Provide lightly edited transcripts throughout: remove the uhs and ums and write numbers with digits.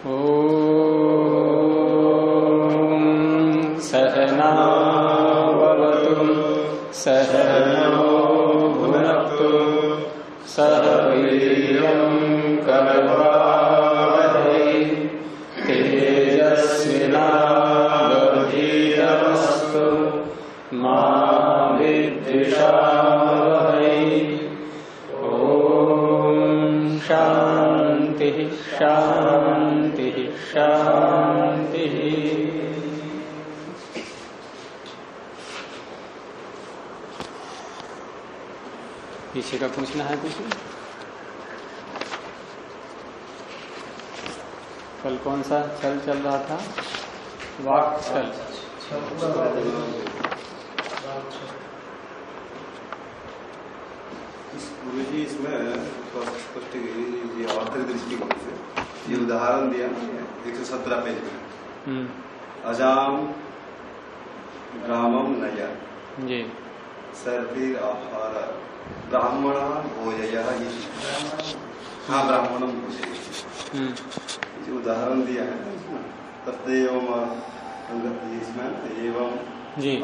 ॐ सहनावतु सहनौ भुनक्तु सह वीर्यं करवावहै तेजस्विनावधीतमस्तु मा विद्विषावहै। ॐ शांति शांति शांति। पीछे का पूछना है कुछ? कल कौन सा छल चल रहा था? वाक छल। गुरुजी इसमें स्पष्ट ये आर्थिक दृष्टिकोण से ये उदाहरण दिया 117 पेज में। अजाम ग्रामम नया जी सर्वीर आहार ब्राह्मण भोजय। हाँ, ब्राह्मणम भोजय जो उदाहरण दिया है तत्व इसमें एवं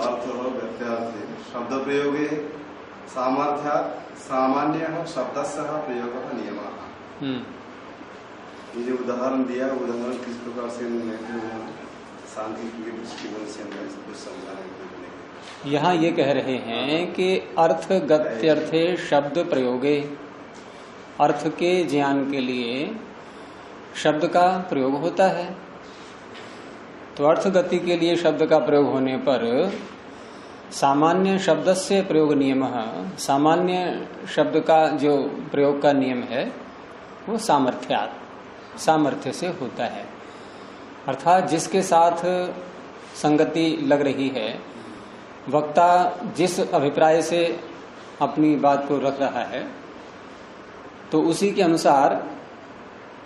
अर्थ व्यत्यार्थ शब्द प्रयोग सामर्थ्य सामान्य शब्द प्रयोग नियम। ये जो उदाहरण दिया उदाहरण किस प्रकार से सांख्यिकी दृष्टिकोण से कुछ समझाने की। यहाँ ये कह रहे हैं कि अर्थ गत्यर्थे शब्द प्रयोगे, अर्थ के ज्ञान के लिए शब्द का प्रयोग होता है। तो अर्थ गति के लिए शब्द का प्रयोग होने पर सामान्य शब्द से प्रयोग नियम, सामान्य शब्द का जो प्रयोग का नियम है वो सामर्थ्य से होता है। अर्थात जिसके साथ संगति लग रही है, वक्ता जिस अभिप्राय से अपनी बात को रख रहा है तो उसी के अनुसार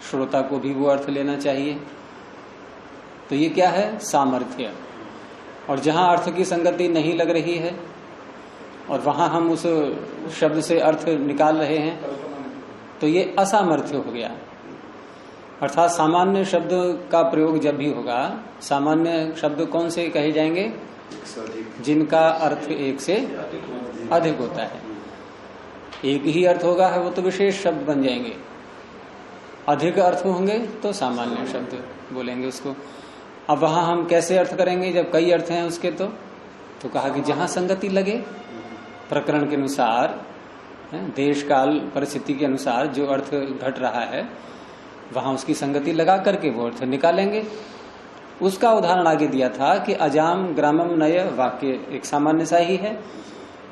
श्रोता को भी वो अर्थ लेना चाहिए। तो ये क्या है? सामर्थ्य। और जहां अर्थ की संगति नहीं लग रही है और वहां हम उस शब्द से अर्थ निकाल रहे हैं तो ये असामर्थ्य हो गया। अर्थात सामान्य शब्द का प्रयोग जब भी होगा, सामान्य शब्द कौन से कहे जाएंगे? जिनका अर्थ एक से अधिक होता है। एक ही अर्थ होगा है वो तो विशेष शब्द बन जाएंगे, अधिक अर्थ होंगे तो सामान्य शब्द बोलेंगे उसको। अब वहां हम कैसे अर्थ करेंगे जब कई अर्थ हैं उसके? तो कहा कि जहां संगति लगे प्रकरण के अनुसार, देश काल परिस्थिति के अनुसार जो अर्थ घट रहा है वहां उसकी संगति लगा करके वो अर्थ निकालेंगे। उसका उदाहरण आगे दिया था कि अजाम ग्रामम नय वाक्य एक सामान्य सा ही है,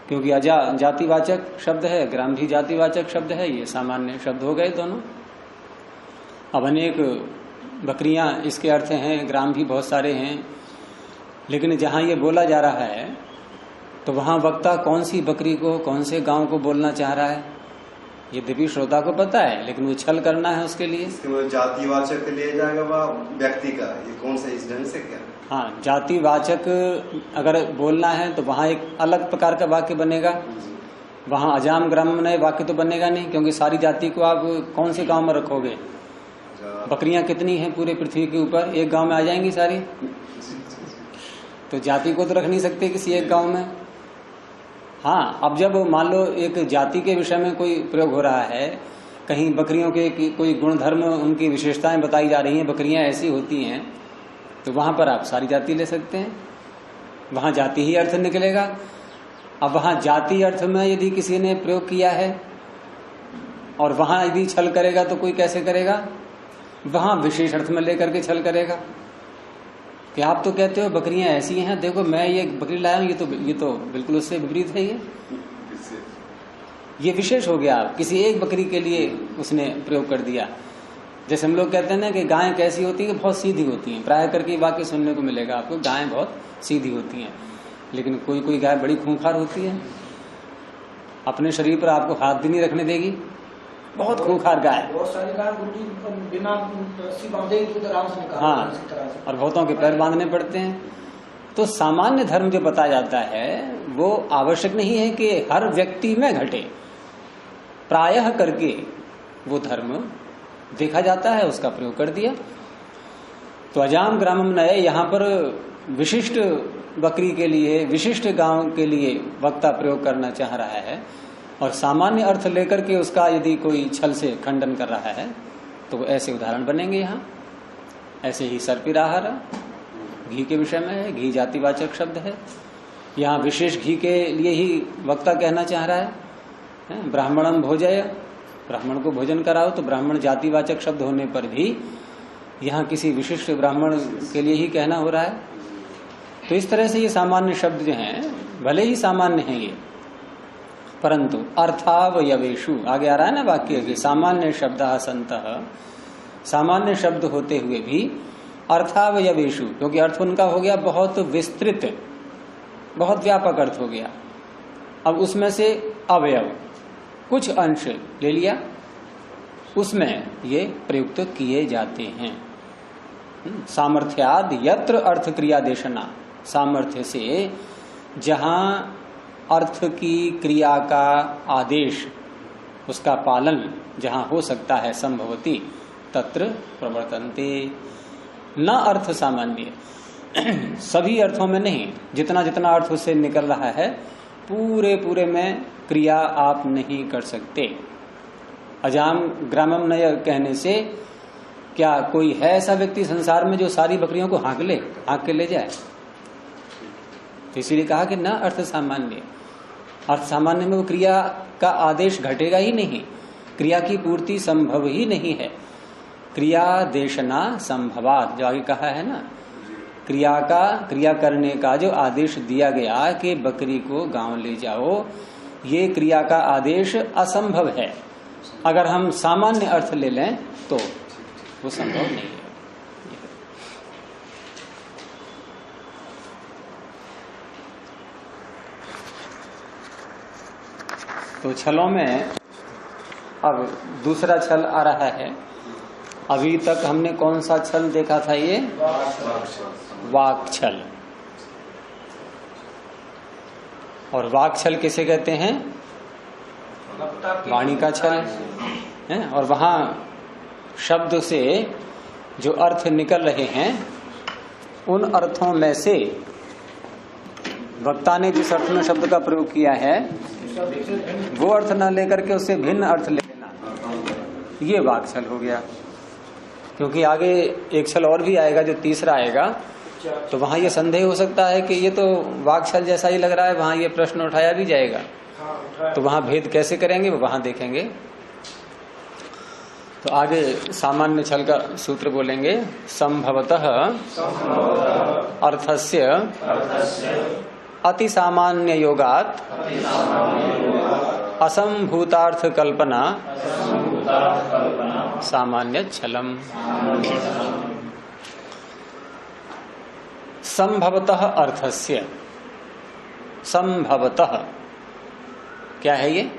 क्योंकि अजा जातिवाचक शब्द है, ग्राम भी जातिवाचक शब्द है, ये सामान्य शब्द हो गए दोनों। अब अनेक बकरियां इसके अर्थ हैं, ग्राम भी बहुत सारे हैं, लेकिन जहां ये बोला जा रहा है तो वहां वक्ता कौन सी बकरी को, कौन से गांव को बोलना चाह रहा है ये देवी श्रोता को पता है, लेकिन वो छल करना है उसके लिए। जातिवाचक के लिए जाएगा वह व्यक्ति का, ये कौन सा इस ढंग से क्या? हाँ, जातिवाचक अगर बोलना है तो वहां एक अलग प्रकार का वाक्य बनेगा। वहां अजाम ग्राम नए वाक्य तो बनेगा नहीं, क्योंकि सारी जाति को आप कौन से गांव में रखोगे? बकरियां कितनी हैं पूरे पृथ्वी के ऊपर? एक गांव में आ जाएंगी सारी, तो जाति को तो रख नहीं सकते किसी एक गांव में। हाँ, अब जब मान लो एक जाति के विषय में कोई प्रयोग हो रहा है, कहीं बकरियों के कोई गुणधर्म, उनकी विशेषताएं बताई जा रही हैं, बकरियां ऐसी होती हैं, तो वहां पर आप सारी जाति ले सकते हैं, वहां जाति ही अर्थ निकलेगा। अब वहां जाति अर्थ में यदि किसी ने प्रयोग किया है और वहां यदि छल करेगा तो कोई कैसे करेगा? वहां विशेष अर्थ में लेकर के छल करेगा कि आप तो कहते हो बकरियां ऐसी हैं, देखो मैं ये बकरी लाया हूं, ये तो बिल्कुल उससे विपरीत है। ये विशेष हो गया, किसी एक बकरी के लिए उसने प्रयोग कर दिया। जैसे हम लोग कहते हैं ना कि गायें कैसी होती है, बहुत सीधी होती हैं। प्राय करके वाक्य सुनने को मिलेगा आपको, गायें बहुत सीधी होती हैं, लेकिन कोई कोई गाय बड़ी खूंखार होती है, अपने शरीर पर आपको हाथ भी नहीं रखने देगी, बहुत खूंखार गाय। बहुत सारी गाय बिना रस्सी बांधे आराम से निकाल। हाँ, और बहुतों के पैर बांधने पड़ते हैं। तो सामान्य धर्म जो बताया जाता है वो आवश्यक नहीं है कि हर व्यक्ति में घटे, प्रायः करके वो धर्म देखा जाता है, उसका प्रयोग कर दिया। तो अजाम ग्रामम नए यहाँ पर विशिष्ट बकरी के लिए, विशिष्ट गांव के लिए वक्ता प्रयोग करना चाह रहा है, और सामान्य अर्थ लेकर के उसका यदि कोई छल से खंडन कर रहा है तो ऐसे उदाहरण बनेंगे यहाँ। ऐसे ही सर्पिराहार घी के विषय में है, घी जातिवाचक शब्द है, यहाँ विशेष घी के लिए ही वक्ता कहना चाह रहा है। ब्राह्मणम भोजय, ब्राह्मण को भोजन कराओ, तो ब्राह्मण जातिवाचक शब्द होने पर भी यहाँ किसी विशिष्ट ब्राह्मण के लिए ही कहना हो रहा है। तो इस तरह से ये सामान्य शब्द जो हैं भले ही सामान्य हैं ये, परंतु अर्थावयवेषु, आगे आ रहा है ना वाक्य कि सामान्य शब्दः सन्तः, सामान्य शब्द होते हुए भी अर्थावयवेषु, क्योंकि अर्थ उनका हो गया बहुत विस्तृत, बहुत व्यापक अर्थ हो गया। अब उसमें से अवयव कुछ अंश ले लिया, उसमें ये प्रयुक्त किए जाते हैं। सामर्थ्याद यत्र अर्थ क्रिया देशना, सामर्थ्य से जहां अर्थ की क्रिया का आदेश, उसका पालन जहां हो सकता है संभवती, तत्र प्रवर्तन्ते। न अर्थ सामान्य, सभी अर्थों में नहीं, जितना जितना अर्थ उससे निकल रहा है पूरे पूरे में क्रिया आप नहीं कर सकते। अजाम ग्रामम नय कहने से क्या कोई है ऐसा व्यक्ति संसार में जो सारी बकरियों को हाँक के ले जाए? तो इसीलिए कहा कि न अर्थ सामान्य, अर्थ सामान्य में वो क्रिया का आदेश घटेगा ही नहीं, क्रिया की पूर्ति संभव ही नहीं है। क्रिया देशना संभवात, जो आगे कहा है ना, क्रिया करने का जो आदेश दिया गया कि बकरी को गांव ले जाओ, ये क्रिया का आदेश असंभव है। अगर हम सामान्य अर्थ ले लें तो वो संभव नहीं है। तो छलों में अब दूसरा छल आ रहा है। अभी तक हमने कौन सा छल देखा था? ये वाक छल। और वाक छल किसे कहते हैं? वाणी का छल है। और वहां शब्द से जो अर्थ निकल रहे हैं, उन अर्थों में से वक्ता ने जिस अर्थ में शब्द का प्रयोग किया है वो अर्थ न लेकर के उससे भिन्न अर्थ ले लेना, ये वाक छल हो गया। क्योंकि आगे एक छल और भी आएगा जो तीसरा आएगा, तो वहां ये संदेह हो सकता है कि ये तो वाक छल जैसा ही लग रहा है, वहां ये प्रश्न उठाया भी जाएगा। तो वहां भेद कैसे करेंगे वो वहां देखेंगे। तो आगे सामान्य छल का सूत्र बोलेंगे। संभवतः अर्थस्य अति सामान्य योगात असंभूतार्थ कल्पना सामान्य छलम। संभवतः अर्थस्य, संभवतः क्या है ये?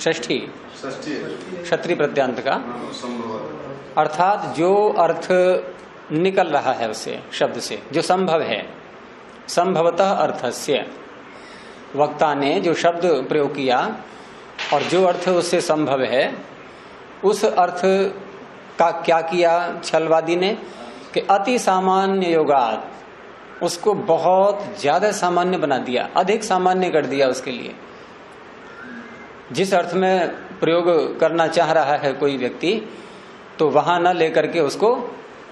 षष्ठी, क्षत्रिय प्रत्यांत का। अर्थात जो अर्थ निकल रहा है उससे, शब्द से जो संभव है। संभवतः अर्थस्य, वक्ता ने जो शब्द प्रयोग किया और जो अर्थ उससे संभव है, उस अर्थ का क्या किया छलवादी ने कि अति सामान्य योगात, उसको बहुत ज्यादा सामान्य बना दिया, अधिक सामान्य कर दिया उसके लिए। जिस अर्थ में प्रयोग करना चाह रहा है कोई व्यक्ति, तो वहां न लेकर के उसको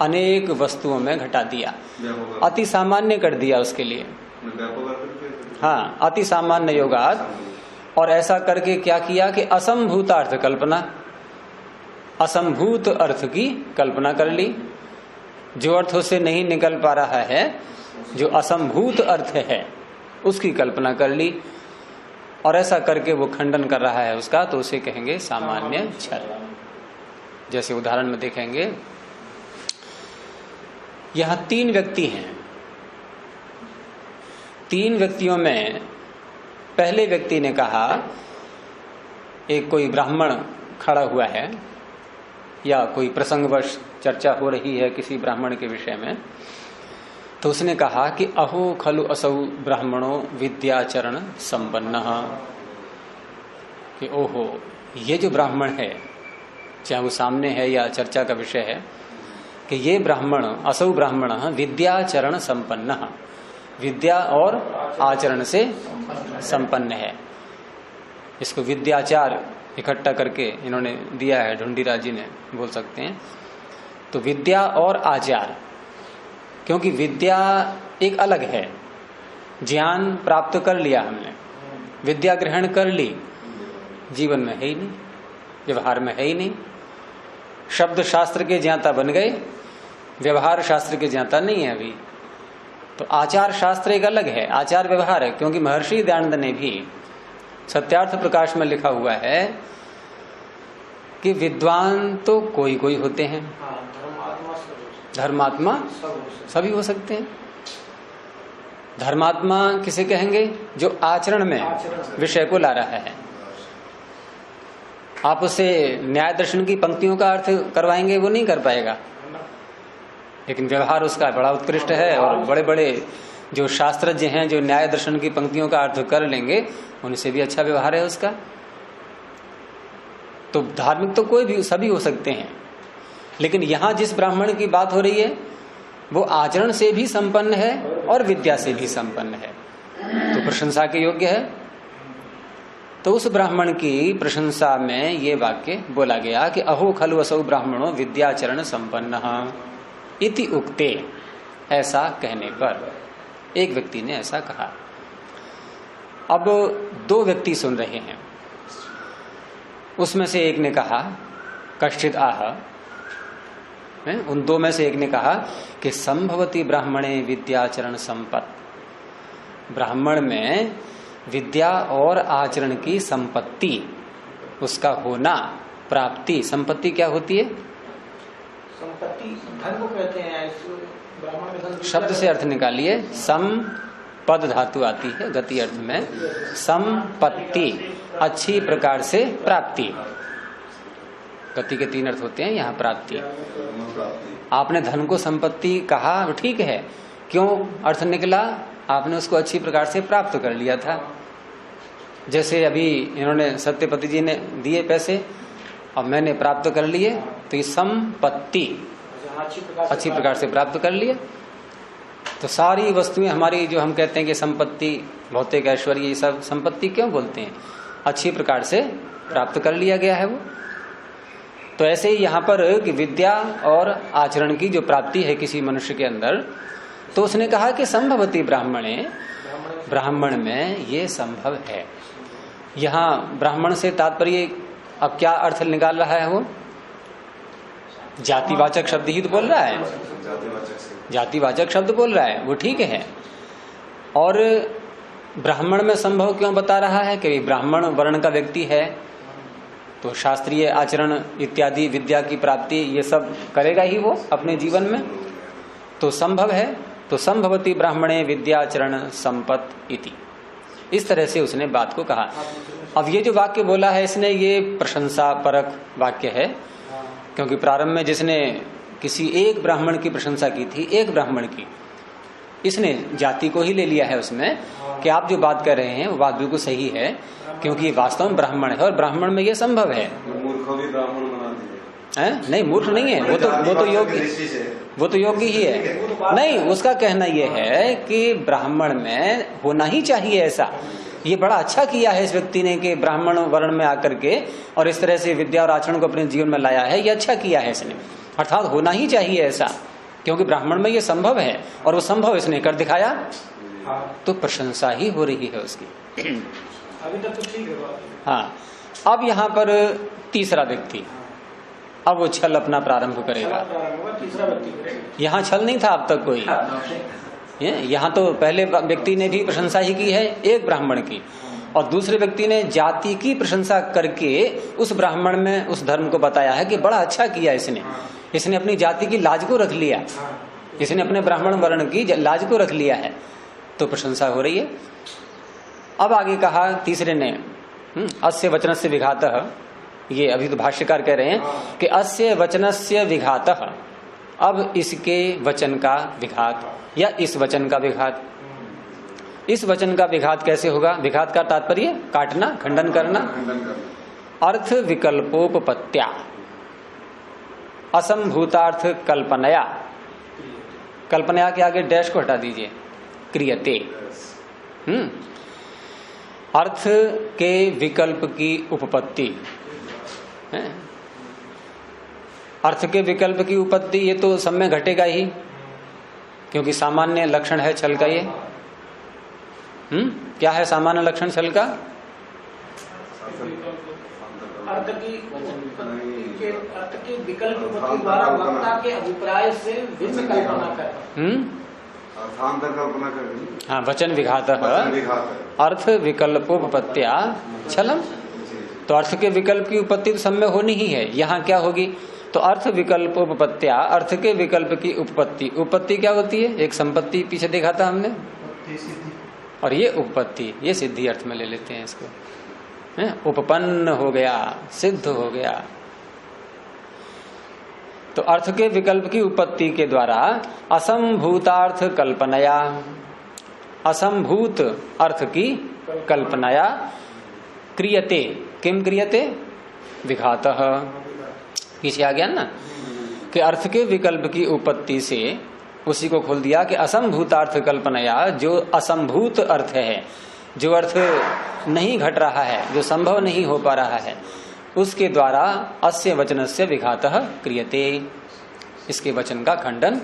अनेक वस्तुओं में घटा दिया, अति सामान्य कर दिया उसके लिए। हाँ, अति सामान्य योगात। और ऐसा करके क्या किया कि असंभूतार्थ कल्पना, असंभूत अर्थ की कल्पना कर ली। जो अर्थ उससे नहीं निकल पा रहा है, जो असंभूत अर्थ है, उसकी कल्पना कर ली। और ऐसा करके वो खंडन कर रहा है उसका, तो उसे कहेंगे सामान्य छल। जैसे उदाहरण में देखेंगे, यहां 3 व्यक्ति हैं। 3 व्यक्तियों में पहले व्यक्ति ने कहा, एक कोई ब्राह्मण खड़ा हुआ है या कोई प्रसंगवश चर्चा हो रही है किसी ब्राह्मण के विषय में, तो उसने कहा कि अहो खलु असौ ब्राह्मणो विद्याचरण संपन्न, कि ओहो ये जो ब्राह्मण है चाहे वो सामने है या चर्चा का विषय है, कि ये ब्राह्मण असौ ब्राह्मण विद्याचरण संपन्न, विद्या और आचरण से संपन्न है। इसको विद्याचार इकट्ठा करके इन्होंने दिया है, ढूंढीराज जी ने, बोल सकते हैं। तो विद्या और आचार, क्योंकि विद्या एक अलग है, ज्ञान प्राप्त कर लिया हमने, विद्या ग्रहण कर ली, जीवन में है ही नहीं, व्यवहार में है ही नहीं। शब्द शास्त्र के ज्ञाता बन गए, व्यवहार शास्त्र के ज्ञाता नहीं है अभी। तो आचार शास्त्र एक अलग है, आचार व्यवहार है। क्योंकि महर्षि दयानंद ने भी सत्यार्थ प्रकाश में लिखा हुआ है कि विद्वान तो कोई कोई होते हैं, धर्मात्मा सभी हो सकते हैं। धर्मात्मा किसे कहेंगे? जो आचरण में विषय को ला रहा है। आप उसे न्याय दर्शन की पंक्तियों का अर्थ करवाएंगे, वो नहीं कर पाएगा, लेकिन व्यवहार उसका बड़ा उत्कृष्ट है। और बड़े बड़े जो शास्त्रज्ञ हैं जो न्याय दर्शन की पंक्तियों का अर्थ कर लेंगे, उनसे भी अच्छा व्यवहार है उसका। तो धार्मिक तो कोई भी, सभी हो सकते हैं। लेकिन यहां जिस ब्राह्मण की बात हो रही है वो आचरण से भी संपन्न है और विद्या से भी संपन्न है, तो प्रशंसा के योग्य है। तो उस ब्राह्मण की प्रशंसा में ये वाक्य बोला गया कि अहो खलु असौ ब्राह्मणो विद्याचरण संपन्न इति उक्ते। ऐसा कहने पर एक व्यक्ति ने ऐसा कहा। अब दो व्यक्ति सुन रहे हैं, उसमें से एक ने कहा कश्चित आह, उन दो में से एक ने कहा कि संभवती ब्राह्मणे विद्याचरण संपत्ति, ब्राह्मण में विद्या और आचरण की संपत्ति, उसका होना, प्राप्ति। संपत्ति क्या होती है? संपत्ति धन को कहते हैं। ब्राह्मण में धन शब्द से अर्थ निकालिए, सम पद धातु आती है गति अर्थ में, संपत्ति अच्छी प्रकार से प्राप्ति। गति के तीन अर्थ होते हैं, यहाँ प्राप्ति। आपने धन को संपत्ति कहा, ठीक है, क्यों अर्थ निकला? आपने उसको अच्छी प्रकार से प्राप्त कर लिया था। जैसे अभी इन्होंने सत्यपति जी ने दिए पैसे, अब मैंने प्राप्त कर लिए, तो ये संपत्ति अच्छी प्रकार से प्राप्त कर लिए। तो सारी वस्तुएं हमारी जो हम कहते हैं कि संपत्ति, भौतिक ऐश्वर्य, ये सब संपत्ति क्यों बोलते हैं? अच्छी प्रकार से प्राप्त कर लिया गया है वो। तो ऐसे ही यहाँ पर कि विद्या और आचरण की जो प्राप्ति है किसी मनुष्य के अंदर, तो उसने कहा कि संभवती ब्राह्मणे, ब्राह्मण में ये संभव है। यहाँ ब्राह्मण से तात्पर्य अब क्या अर्थ निकाल रहा है वो? जातिवाचक शब्द ही तो बोल रहा है, जातिवाचक शब्द बोल रहा है, वो ठीक है। और ब्राह्मण में संभव क्यों बता रहा है? कि ब्राह्मण वर्ण का व्यक्ति है तो शास्त्रीय आचरण इत्यादि विद्या की प्राप्ति ये सब करेगा ही वो अपने जीवन में, तो संभव है। तो संभवती ब्राह्मणे विद्याचरण संपत्ति इति, इस तरह से उसने बात को कहा। अब ये जो वाक्य बोला है इसने, ये प्रशंसा परक वाक्य है, क्योंकि प्रारंभ में जिसने किसी एक ब्राह्मण की प्रशंसा की थी, एक ब्राह्मण की, इसने जाति को ही ले लिया है उसमें, कि आप जो बात कर रहे हैं वो बात बिल्कुल सही है, क्योंकि वास्तव में ब्राह्मण है और ब्राह्मण में ये संभव है। मूर्ख भी ब्राह्मण बना दिए। नहीं, मूर्ख नहीं है वो तो योग्य ही है। नहीं, उसका कहना यह है कि ब्राह्मण में होना ही चाहिए ऐसा। ये बड़ा अच्छा किया है इस व्यक्ति ने कि ब्राह्मण वर्ण में आकर के और इस तरह से विद्या और आचरण को अपने जीवन में लाया है, ये अच्छा किया है इसने, अर्थात होना ही चाहिए ऐसा, क्योंकि ब्राह्मण में ये संभव है और वो संभव इसने कर दिखाया, तो प्रशंसा ही हो रही है उसकी। अभी तक तो ठीक है। हाँ, अब यहाँ पर तीसरा व्यक्ति, अब वो छल अपना प्रारंभ करेगा। तीसरा व्यक्ति, यहाँ छल नहीं था अब तक कोई, यहाँ तो पहले व्यक्ति ने भी प्रशंसा ही की है एक ब्राह्मण की, और दूसरे व्यक्ति ने जाति की प्रशंसा करके उस ब्राह्मण में उस धर्म को बताया है कि बड़ा अच्छा किया इसने अपनी जाति की लाज को रख लिया, इसने अपने ब्राह्मण वर्ण की लाज को रख लिया है, तो प्रशंसा हो रही है। अब आगे कहा तीसरे ने, अस्य वचनस्य विघातः, ये अभी तो भाष्यकार कह रहे हैं कि अस्य वचनस्य विघातः, अब इसके वचन का विघात या इस वचन का विघात। इस वचन का विघात कैसे होगा? विघात का तात्पर्य काटना, खंडन करना। अर्थ विकल्पोपपत्त्या, असंभूतार्थ कल्पनया, कल्पनया के आगे डैश को हटा दीजिए, क्रियते। अर्थ के विकल्प की उपपत्ति है। अर्थ के विकल्प की उपपत्ति ये तो सब में घटेगा ही, क्योंकि सामान्य लक्षण है छल का। ये क्या है सामान्य लक्षण छल का? अर्थ के विकल्प द्वारा वक्ता के अभिप्राय से भिन्न कल्पना करना। अर्थांतर कल्पना करनी। हाँ, वचन विघात अर्थ विकल्पोपत्त्या छलम। तो अर्थ के विकल्प की उपपत्ति तो सब में होनी ही है। यहाँ क्या होगी? तो अर्थ विकल्पोपत्त्या, अर्थ के विकल्प की उपपत्ति। उपपत्ति क्या होती है? एक संपत्ति पीछे देखा था हमने, और ये उपपत्ति, ये सिद्धि अर्थ में ले लेते हैं इसको। उपपन्न हो गया, सिद्ध हो गया। तो अर्थ के विकल्प की उपपत्ति के द्वारा असंभूतार्थ कल्पनया, असंभूत अर्थ की कल्पनया क्रियते। किम क्रियते? विघातः। पीछे आ गया ना कि अर्थ के विकल्प की उपपत्ति से उसी को खोल दिया कि असंभूतार्थ कल्पनया, जो असंभूत अर्थ है, जो अर्थ नहीं घट रहा है, जो संभव नहीं हो पा रहा है, उसके द्वारा अस्य वचनस्य विघातः क्रियते। इसके वचन का खंडन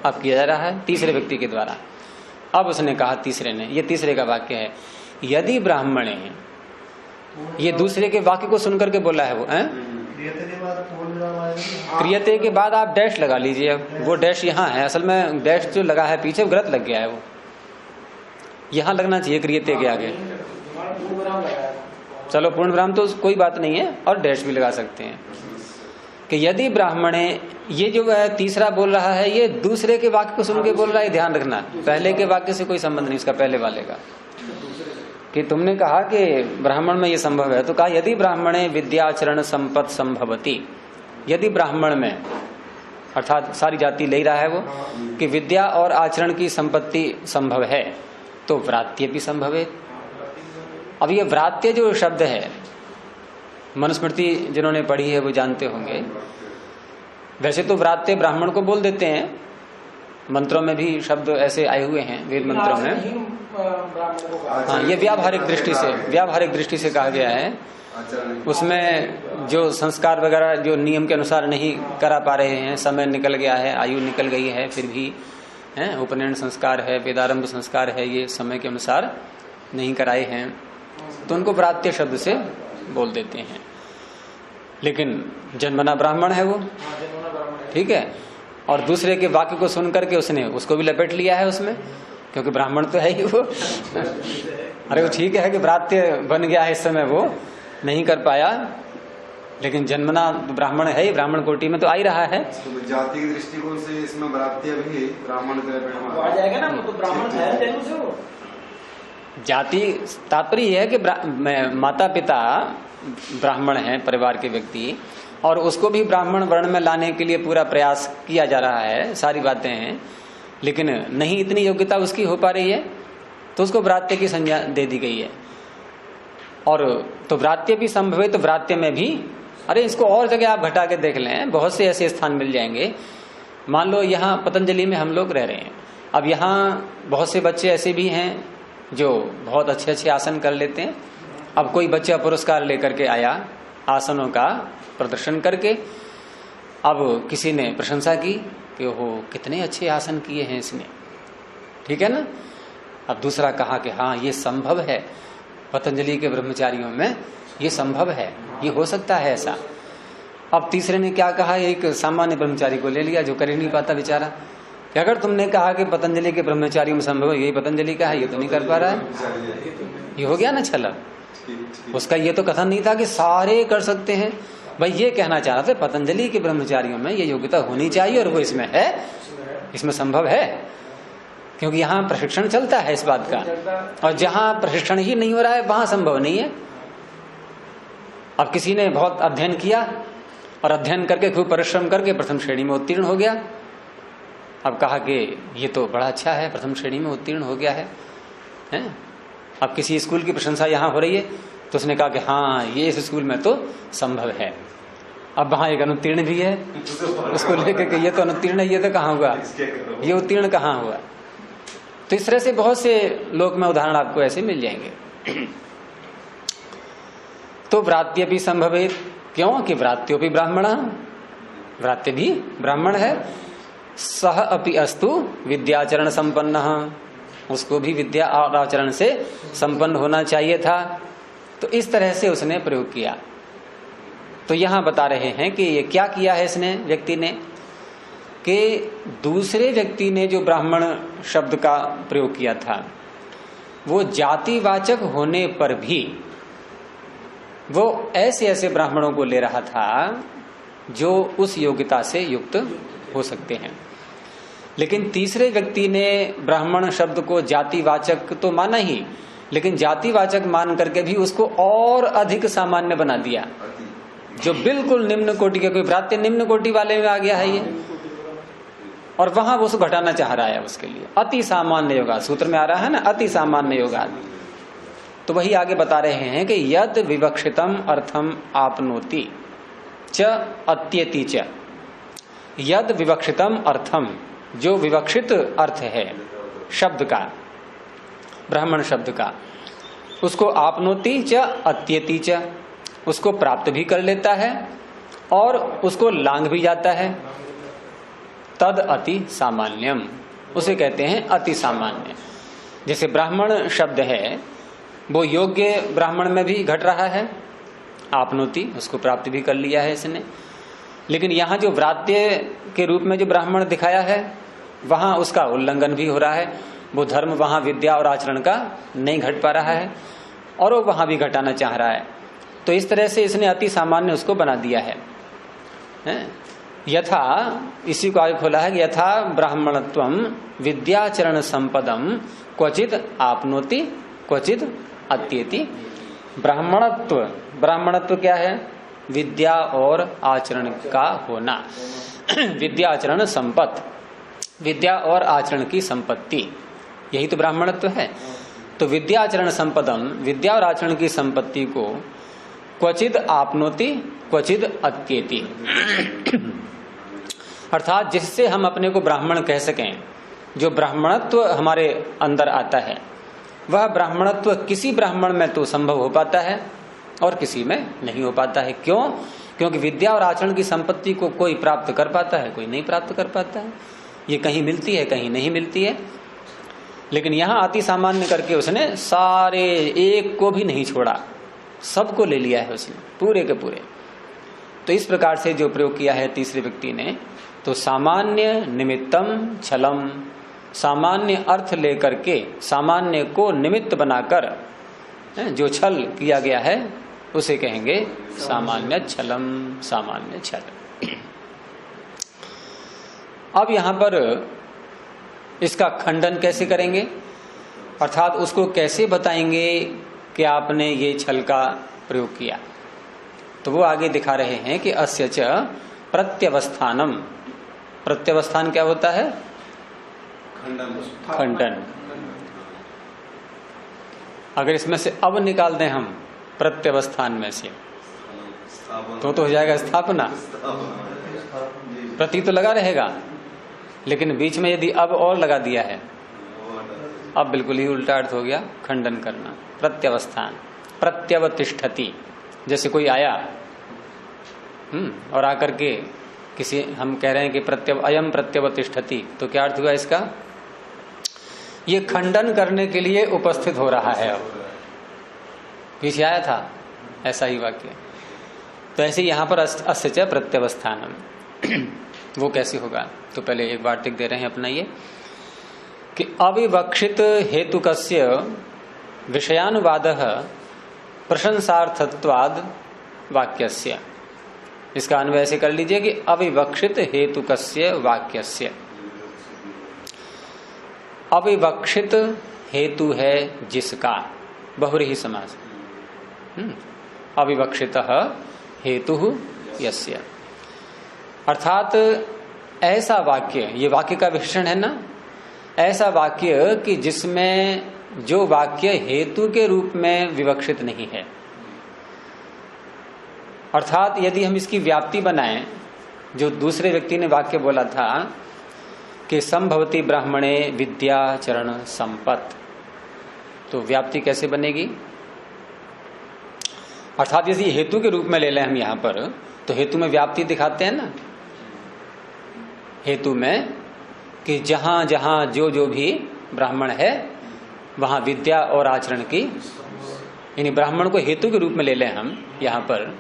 अब किया जा रहा है तीसरे व्यक्ति के द्वारा। अब उसने कहा तीसरे ने, ये तीसरे का वाक्य है, यदि ब्राह्मणे, ये दूसरे के वाक्य को सुनकर के बोला है वो। क्रियते के बाद आप डैश लगा लीजिए। वो डैश यहाँ है, असल में डैश जो लगा है पीछे गलत लग गया है, वो यहाँ लगना चाहिए क्रियते के आगे। चलो पूर्ण विराम तो कोई बात नहीं है, और डैश भी लगा सकते हैं कि यदि ब्राह्मणे, ये जो है तीसरा बोल रहा है, ये दूसरे के वाक्य को सुन के बोल रहा है, ध्यान रखना। पहले के वाक्य से कोई संबंध नहीं इसका, पहले वाले का। कि तुमने कहा कि ब्राह्मण में ये संभव है, तो कहा यदि ब्राह्मणे विद्याचरण संपत्ति संभवती। यदि ब्राह्मण में, अर्थात सारी जाति ले रहा है वो, कि विद्या और आचरण की संपत्ति संभव है, तो व्रात्य भी संभव है। अब ये व्रात्य जो शब्द है, मनुस्मृति जिन्होंने पढ़ी है वो जानते होंगे। वैसे तो व्रात्य ब्राह्मण को बोल देते हैं, मंत्रों में भी शब्द ऐसे आए हुए हैं, वेद मंत्रों में। हाँ, ये व्यावहारिक दृष्टि से कहा गया है। उसमें जो संस्कार वगैरह जो नियम के अनुसार नहीं करा पा रहे हैं, समय निकल गया है, आयु निकल गई है, फिर भी है उपनयन संस्कार है, वेदारंभ संस्कार है, ये समय के अनुसार नहीं कराए हैं, तो उनको व्रात्य शब्द से बोल देते हैं। लेकिन जन्मना ब्राह्मण है वो, ठीक है, और दूसरे के वाक्य को सुन करके उसने उसको भी लपेट लिया है उसमें, क्योंकि ब्राह्मण तो है ही वो। अरे वो ठीक है कि व्रात्य बन गया है, इस समय वो नहीं कर पाया, लेकिन जन्मना ब्राह्मण है ही, ब्राह्मण कोटि में तो आ ही रहा है। तो जाति के दृष्टिकोण से इसमें व्रात्य भी ब्राह्मण आ जाएगा ना, तो ब्राह्मण है जन्म से वो। जाति तात्पर्य है कि माता पिता ब्राह्मण हैं, परिवार के व्यक्ति, और उसको भी ब्राह्मण वर्ण में लाने के लिए पूरा प्रयास किया जा रहा है, सारी बातें हैं, लेकिन नहीं इतनी योग्यता उसकी हो पा रही है, तो उसको व्रात्य की संज्ञा दे दी गई है। और तो व्रात्य भी संभव है, तो व्रात्य में भी, अरे इसको और जगह आप घटा के देख लें, बहुत से ऐसे स्थान मिल जाएंगे। मान लो यहाँ पतंजलि में हम लोग रह रहे हैं, अब यहाँ बहुत से बच्चे ऐसे भी हैं जो बहुत अच्छे अच्छे आसन कर लेते हैं। अब कोई बच्चा पुरस्कार लेकर के आया आसनों का प्रदर्शन करके, अब किसी ने प्रशंसा की कि ओहो कितने अच्छे आसन किए हैं इसने, ठीक है ना। अब दूसरा कहा कि हाँ ये संभव है, पतंजलि के ब्रह्मचारियों में ये संभव है, ये हो सकता है ऐसा। अब तीसरे ने क्या कहा, एक सामान्य ब्रह्मचारी को ले लिया जो कर ही नहीं पाता बेचारा, कि अगर तुमने कहा कि पतंजलि के ब्रह्मचारियों में संभव है, यही पतंजलि का है, ये तो नहीं कर पा रहा है, ये हो गया ना छला। उसका ये तो कथन नहीं था कि सारे कर सकते हैं, भाई ये कहना चाह रहा था पतंजलि के ब्रह्मचारियों में ये योग्यता होनी चाहिए, और वो इसमें है, इसमें संभव है, क्योंकि यहाँ प्रशिक्षण चलता है इस बात का, और जहाँ प्रशिक्षण ही नहीं हो रहा है वहां संभव नहीं है। अब किसी ने बहुत अध्ययन किया और अध्ययन करके खूब परिश्रम करके प्रथम श्रेणी में उत्तीर्ण हो गया। अब कहा कि ये तो बड़ा अच्छा है, प्रथम श्रेणी में उत्तीर्ण हो गया है। अब किसी स्कूल की प्रशंसा यहाँ हो रही है, तो उसने कहा कि हाँ ये इस स्कूल में तो संभव है, अब वहां एक अनुत्तीर्ण भी है, उसको लेकर के ये तो अनुत्तीर्ण है, ये तो कहाँ हुआ, ये उत्तीर्ण कहाँ हुआ। तो इस तरह से बहुत से लोक में उदाहरण आपको ऐसे मिल जाएंगे। तो व्रात्य भी संभवे, क्यों कि व्रात्यो भी ब्राह्मण, व्रात्य भी ब्राह्मण है। सह अपि अस्तु विद्याचरण संपन्न, उसको भी विद्या और आचरण से संपन्न होना चाहिए था। तो इस तरह से उसने प्रयोग किया। तो यहां बता रहे हैं कि ये क्या किया है इसने, व्यक्ति ने, कि दूसरे व्यक्ति ने जो ब्राह्मण शब्द का प्रयोग किया था वो जातिवाचक होने पर भी वो ऐसे ऐसे ब्राह्मणों को ले रहा था जो उस योग्यता से युक्त हो सकते हैं। लेकिन तीसरे व्यक्ति ने ब्राह्मण शब्द को जातिवाचक तो माना ही, लेकिन जातिवाचक मान करके भी उसको और अधिक सामान्य बना दिया, जो बिल्कुल निम्न कोटि के, कोई व्रात्य निम्न कोटि वाले में आ गया है ये, और वहां वो उसको घटाना चाह रहा है उसके लिए। अति सामान्य योगा सूत्र में आ रहा है ना, अति सामान्य योगा। तो वही आगे बता रहे हैं कि यद विवक्षितम अर्थम आपनोति च अत्यति च, यद विवक्षितम अर्थम, जो विवक्षित अर्थ है शब्द का, ब्राह्मण शब्द का, उसको आपनोति च अत्यति च, उसको प्राप्त भी कर लेता है और उसको लांघ भी जाता है। तद अति सामान्यम, उसे कहते हैं अति सामान्य। जैसे ब्राह्मण शब्द है वो योग्य ब्राह्मण में भी घट रहा है, आपनोति, उसको प्राप्त भी कर लिया है इसने। लेकिन यहाँ जो व्रात्य के रूप में जो ब्राह्मण दिखाया है वहां उसका उल्लंघन भी हो रहा है, वो धर्म वहां विद्या और आचरण का नहीं घट पा रहा है और वो वहां भी घटाना चाह रहा है। तो इस तरह से इसने अति सामान्य उसको बना दिया है। यथा, इसी को आगे खोला है कि यथा ब्राह्मणत्वम विद्याचरण संपदम क्वचित आपनोति क्वचित अत्येति। ब्राह्मणत्व, ब्राह्मणत्व क्या है, विद्या और आचरण का होना, विद्या आचरण संपत्ति, विद्या और आचरण की संपत्ति, यही तो ब्राह्मणत्व है। तो विद्या आचरण संपदम, विद्या और आचरण की संपत्ति को क्वचित आपनोति क्वचित अत्येति, अर्थात जिससे हम अपने को ब्राह्मण कह सकें, जो ब्राह्मणत्व हमारे अंदर आता है वह ब्राह्मणत्व किसी ब्राह्मण में तो संभव हो पाता है और किसी में नहीं हो पाता है। क्यों? क्योंकि विद्या और आचरण की संपत्ति को कोई प्राप्त कर पाता है, कोई नहीं प्राप्त कर पाता है। ये कहीं मिलती है, कहीं नहीं मिलती है। लेकिन यहां अति सामान्य करके उसने सारे, एक को भी नहीं छोड़ा, सबको ले लिया है उसने, पूरे के पूरे। तो इस प्रकार से जो प्रयोग किया है तीसरे व्यक्ति ने, तो सामान्य निमित्तम छलम, सामान्य अर्थ लेकर के सामान्य को निमित्त बनाकर जो छल किया गया है उसे कहेंगे सामान्य छलम, सामान्य छल। अब यहां पर इसका खंडन कैसे करेंगे, अर्थात उसको कैसे बताएंगे कि आपने ये छल का प्रयोग किया। तो वो आगे दिखा रहे हैं कि अस्य च प्रत्यवस्थानम, प्रत्यवस्थान क्या होता है, खंडन। अगर इसमें से अब निकाल दें हम प्रत्यवस्थान में से तो हो जाएगा स्थापना, प्रति तो लगा रहेगा, लेकिन बीच में यदि अब और लगा दिया है, अब बिल्कुल ही उल्टा अर्थ हो गया, खंडन करना। प्रत्यवस्थान, प्रत्यवतिष्ठति, जैसे कोई आया और आकर के किसी, हम कह रहे हैं कि अयम प्रत्यवतिष्ठति, तो क्या अर्थ हुआ इसका, ये खंडन करने के लिए उपस्थित हो रहा है। अब पीछे आया था ऐसा ही वाक्य। तो ऐसे यहां पर अस्य च प्रत्यवस्थानम, वो कैसे होगा, तो पहले एक बार टिक दे रहे हैं अपना ये कि अविवक्षित हेतुकस्य विषयानुवादः प्रशंसार्थत्वाद वाक्यस्य। इसका अन्वय ऐसे कर लीजिए कि अविवक्षित हेतुकस्य वाक्यस्य। अविवक्षित हेतु है जिसका, बहुव्रीहि समास, अविवक्षितः हेतु यस्य, अर्थात ऐसा वाक्य, ये वाक्य का विशेषण है ना, ऐसा वाक्य कि जिसमें जो वाक्य हेतु के रूप में विवक्षित नहीं है, अर्थात यदि हम इसकी व्याप्ति बनाएं, जो दूसरे व्यक्ति ने वाक्य बोला था कि संभवती ब्राह्मणे विद्या चरण संपत्ति, तो व्याप्ति कैसे बनेगी? अर्थात यदि हेतु के रूप में ले लें हम यहां पर, तो हेतु में व्याप्ति दिखाते हैं ना, हेतु में कि जहां जहां जो जो भी ब्राह्मण है वहां विद्या और आचरण की, यानी ब्राह्मण को हेतु के रूप में ले लें हम यहां पर,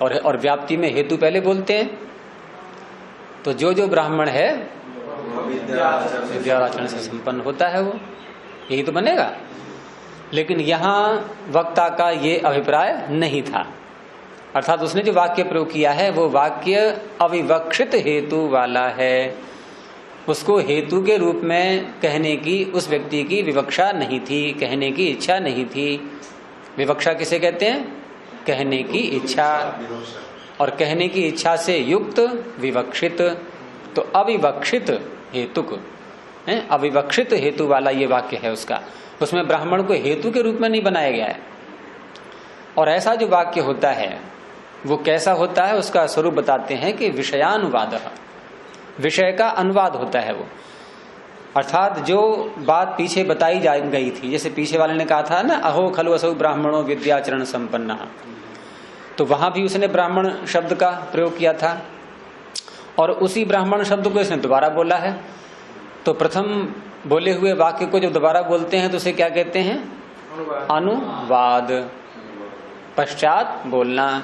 और व्याप्ति में हेतु पहले बोलते हैं, तो जो जो ब्राह्मण है विद्या और आचरण से संपन्न होता है वो, यही तो बनेगा। लेकिन यहां वक्ता का ये अभिप्राय नहीं था, अर्थात उसने जो वाक्य प्रयोग किया है वो वाक्य अविवक्षित हेतु वाला है, उसको हेतु के रूप में कहने की उस व्यक्ति की विवक्षा नहीं थी, कहने की इच्छा नहीं थी। विवक्षा किसे कहते हैं? कहने की इच्छा, और कहने की इच्छा से युक्त विवक्षित, तो अविवक्षित हेतुक है, अविवक्षित हेतु वाला ये वाक्य है उसका, उसमें ब्राह्मण को हेतु के रूप में नहीं बनाया गया है। और ऐसा जो वाक्य होता है वो कैसा होता है, उसका स्वरूप बताते हैं कि विषयानुवाद, विषय का अनुवाद होता है वो, अर्थात जो बात पीछे बताई जा गई थी, जैसे पीछे वाले ने कहा था ना, अहो खलु असौ ब्राह्मणो विद्याचरण संपन्न, तो वहां भी उसने ब्राह्मण शब्द का प्रयोग किया था, और उसी ब्राह्मण शब्द को इसने दोबारा बोला है। तो प्रथम बोले हुए वाक्य को जब दोबारा बोलते हैं तो उसे क्या कहते हैं? अनुवाद, पश्चात बोलना।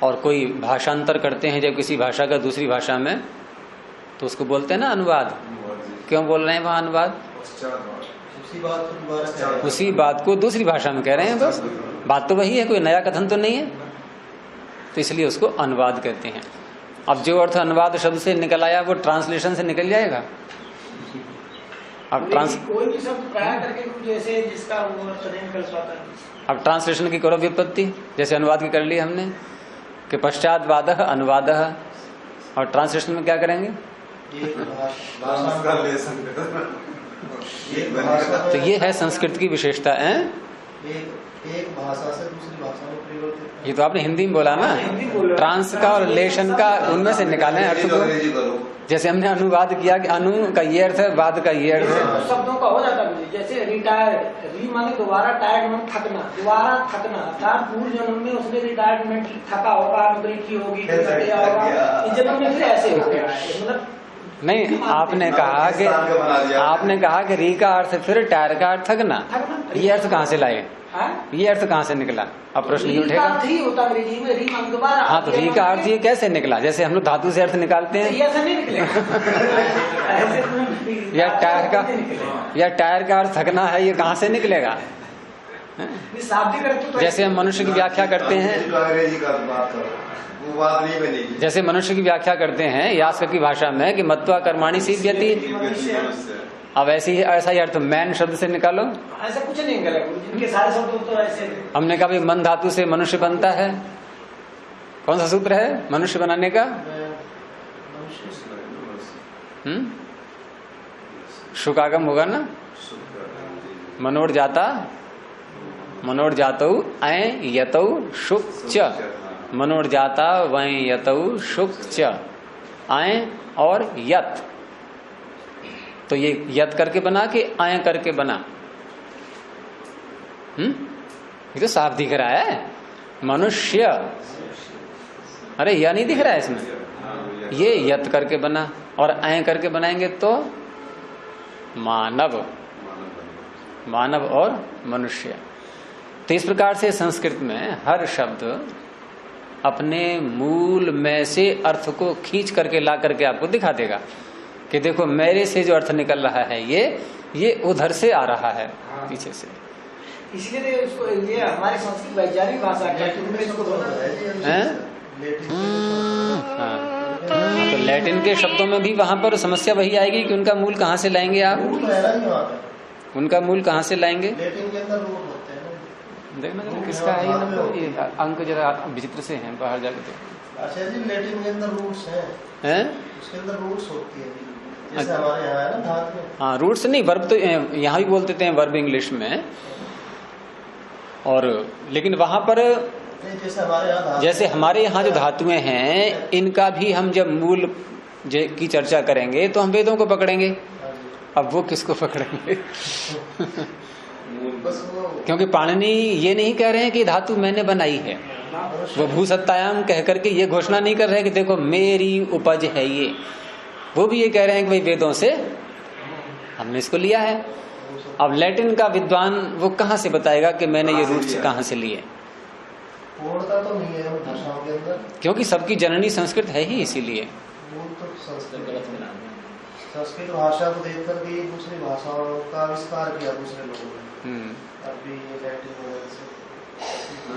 और कोई भाषांतर करते हैं जब किसी भाषा का दूसरी भाषा में, तो उसको बोलते हैं ना अनुवाद। क्यों बोल रहे हैं वहां अनुवाद? उसी बात को दूसरी भाषा में कह रहे हैं, बस बात तो वही है, कोई नया कथन तो नहीं है, तो इसलिए उसको अनुवाद कहते हैं। अब जो अर्थ अनुवाद शब्द से निकल आया वो ट्रांसलेशन से निकल जाएगा। अब कोई भी शब्द प्राय करके जैसे जिसका वो अर्थ नहीं निकल पाता है। अब ट्रांसलेशन की करो व्युत्पत्ति, जैसे अनुवाद की कर ली हमने कि पश्चात वाद अनुवाद, और ट्रांसलेशन में क्या करेंगे? तो ये है संस्कृत की विशेषता है। एक भाषा से दूसरी भाषा में परिवर्तित, ये तो आपने हिंदी में बोला ना, ट्रांस का और लेशन का, उनमें से निकालें अर्थ को। जैसे हमने अनुवाद किया कि अनु का ये अर्थ है, वाद का ये अर्थ है, शब्दों का हो जाता है। जैसे रिटायर, री माने दोबारा टायर्ड, थकना, दोबारा थकना, अर्थात पूर्व जन्म में उसने रिटायरमेंट थका होगा, नौकरी की होगी, इस जन्म में फिर ऐसे हो गया है। मतलब नहीं, आपने कहा कि री का अर्थ फिर टायर का अर्थ थकना, ये अर्थ कहाँ से लाए? ये अर्थ कहाँ से निकला? अब प्रश्न ये उठेगा। हाँ, तो री का अर्थ ये कैसे निकला? जैसे हम लोग धातु से अर्थ निकालते हैं, या टायर का अर्थ थकना है, ये कहाँ से निकलेगा? जैसे हम मनुष्य की व्याख्या करते हैं, जैसे मनुष्य की व्याख्या करते हैं यास्क की भाषा में कि मत्वा कर्माणि सिद्ध्यति, अब ऐसा ही अर्थ मैन शब्द से निकालो। ऐसा कुछ नहीं निकलेगा, जिनके सारे शब्द तो ऐसे। हमने कहा भाई मन धातु से मनुष्य बनता है, कौन सा सूत्र है मनुष्य बनाने का? शुकागम होगा ना, मनोर जातौ ऐ यतौ शुक च, मनोर जाता वै यतौ शुक च, ऐ और यत, तो ये यत करके बना कि आय करके बना? ये तो साफ दिख रहा है, मनुष्य। अरे यह नहीं दिख रहा है इसमें, ये यत करके बना, और आय करके बनाएंगे तो मानव, मानव और मनुष्य। तो इस प्रकार से संस्कृत में हर शब्द अपने मूल में से अर्थ को खींच करके ला करके आपको दिखा देगा कि देखो मेरे से जो अर्थ निकल रहा है ये उधर से आ रहा है, पीछे से। इसलिए उसको ये हमारी संस्कृत वैज्ञानिक भाषा है, तो लैटिन के शब्दों में भी वहां पर समस्या वही आएगी कि उनका मूल कहाँ से लाएंगे आप? उनका मूल कहाँ से लाएंगे? देखना जरा किसका है ये नंबर, ये अंक जरा विचित्र से हैं, बाहर जाके देखो। अच्छा जी, लैटिन के अंदर रूट्स हैं, उसके अंदर रूट्स होती है, जैसे हमारे यहाँ है ना धातु में। हाँ, रूट्स नहीं, वर्ब तो यहाँ भी बोलते थे वर्ब इंग्लिश में, और लेकिन वहां पर जैसे हमारे यहाँ जो धातुएं हैं, इनका भी हम जब मूल की चर्चा करेंगे तो हम वेदों को पकड़ेंगे। अब वो किसको पकड़ेंगे? क्योंकि पाणिनि ये नहीं कह रहे हैं कि धातु मैंने बनाई है, वो भूसत्तायाम कह करके ये घोषणा नहीं कर रहे हैं कि देखो मेरी उपज है ये। वो भी ये कह रहे हैं कि भाई वेदों से हमने इसको लिया है। अब लैटिन का विद्वान वो कहाँ से बताएगा कि मैंने ये रूट्स कहाँ से लिए? पूर्णता तो नहीं है भाषाओं के अंदर, क्योंकि सबकी जननी संस्कृत है ही, इसीलिए तो संस्कृत भाषा को देख करके दूसरी भाषाओं का आविष्कार किया दूसरे लोगों ने। अरबी, लैटिन वगैरह से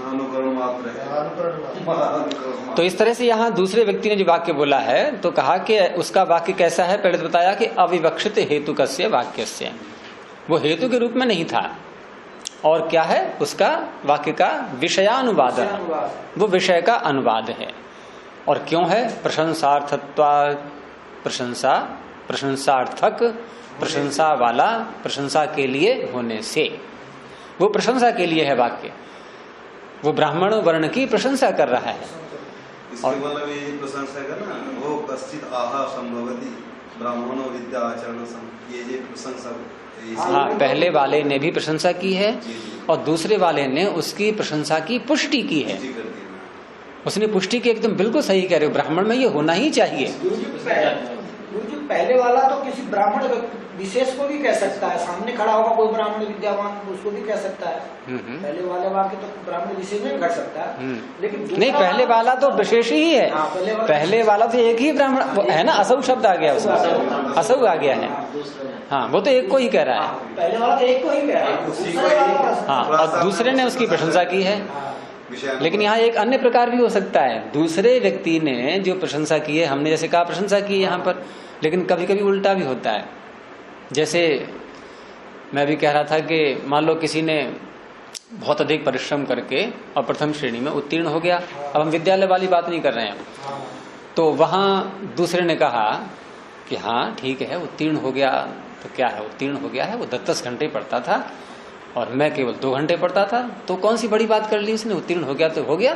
अनुकरण मात्र है। तो इस तरह से यहाँ दूसरे व्यक्ति ने जो वाक्य बोला है तो कहा कि उसका वाक्य कैसा है, पहले तो बताया कि अविवक्षित हेतुकस्य वाक्यस्य, वो हेतु के रूप में नहीं था। और क्या है उसका वाक्य का विषयानुवाद, वो विषय का अनुवाद है। और क्यों है? प्रशंसार्थत्वा, प्रशंसा, प्रशंसार्थक, प्रशंसा वाला, प्रशंसा के लिए होने से, वो प्रशंसा के लिए है वाक्य, वो ब्राह्मण वर्ण की प्रशंसा कर रहा है। इसके मतलब ये प्रशंसा करना, वो कश्चित आहा संभवति ब्राह्मणो विद्या आचरण, ये प्रशंसा। हाँ, पहले वाले ने भी प्रशंसा की है और दूसरे वाले ने उसकी प्रशंसा की पुष्टि की है। उसने पुष्टि की, एकदम बिल्कुल सही कह रहे हो, ब्राह्मण में ये होना ही चाहिए। पहले वाला तो किसी ब्राह्मण विशेष को भी कह सकता है, सामने खड़ा होगा कोई ब्राह्मण विद्यावान, उसको भी कह सकता है। पहले वाले वाक्य तो ब्राह्मण विशेष में कर सकता है, लेकिन नहीं, पहले वाला तो विशेष ही है। पहले वाला तो एक ही ब्राह्मण है ना, असौ शब्द आ गया उसमें, असौ आ गया है। हाँ, वो तो एक को ही कह रहा है, पहले वाला तो एक को ही कह रहा है। हाँ, और दूसरे ने उसकी प्रशंसा की है। लेकिन यहाँ एक अन्य प्रकार भी हो सकता है, दूसरे व्यक्ति ने जो प्रशंसा की है, हमने जैसे कहा प्रशंसा की है यहाँ पर, लेकिन कभी कभी उल्टा भी होता है। जैसे मैं भी कह रहा था कि मान लो किसी ने बहुत अधिक परिश्रम करके और प्रथम श्रेणी में उत्तीर्ण हो गया, अब हम विद्यालय वाली बात नहीं कर रहे हैं, तो वहाँ दूसरे ने कहा कि हाँ ठीक है उत्तीर्ण हो गया, तो क्या है उत्तीर्ण हो गया है, वो 10 घंटे पढ़ता था और मैं केवल 2 घंटे पढ़ता था, तो कौन सी बड़ी बात कर ली उसने, उत्तीर्ण हो गया तो हो गया।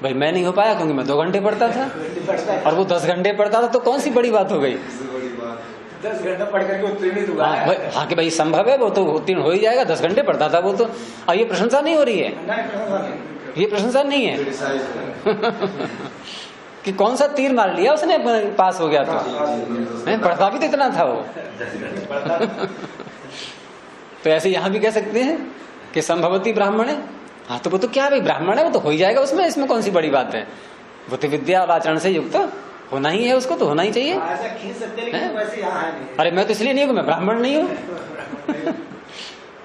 भाई मैं नहीं हो पाया क्योंकि मैं 2 घंटे पढ़ता था और वो 10 घंटे पढ़ता था, तो कौन सी बड़ी बात हो गई? 10 घंटे पढ़ करके उत्तीर्ण हुआ। हाँ कि भाई संभव है, वो तो उत्तीर्ण हो ही जाएगा, 10 घंटे पढ़ता था वो तो। और ये प्रशंसा नहीं हो रही है, ये प्रशंसा नहीं है कि कौन सा तीर मार लिया उसने पास हो गया, तो पढ़ता भी तो इतना था वो। तो ऐसे यहाँ भी कह सकते हैं कि संभवती ब्राह्मण है। हाँ, तो वो तो क्या भाई ब्राह्मण है, वो तो हो ही जाएगा उसमें, इसमें कौन सी बड़ी बात है, वो तो विद्या और आचरण से युक्त होना ही है, उसको तो होना ही चाहिए। अरे मैं तो इसलिए नहीं हूँ, मैं ब्राह्मण नहीं हूँ।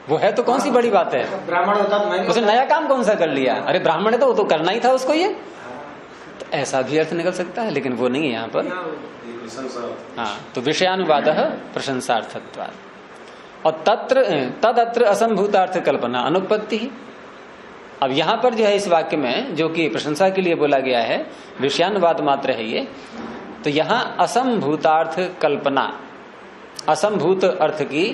वो है तो कौन सी बड़ी बात है, ब्राह्मण होता तो उसने नया काम कौन सा कर लिया, अरे ब्राह्मण है तो वो तो करना ही था उसको ये, तो ऐसा भी अर्थ निकल सकता है, लेकिन वो नहीं है यहाँ पर। हाँ, तो विषयानुवाद प्रशंसार्थत्वात्, और तदत्र असंभूतार्थ कल्पना अनुपत्ति। अब यहाँ पर जो है इस वाक्य में जो कि प्रशंसा के लिए बोला गया है, विषयानुवाद मात्र है ये, तो यहाँ असंभूतार्थ कल्पना, असंभूत अर्थ की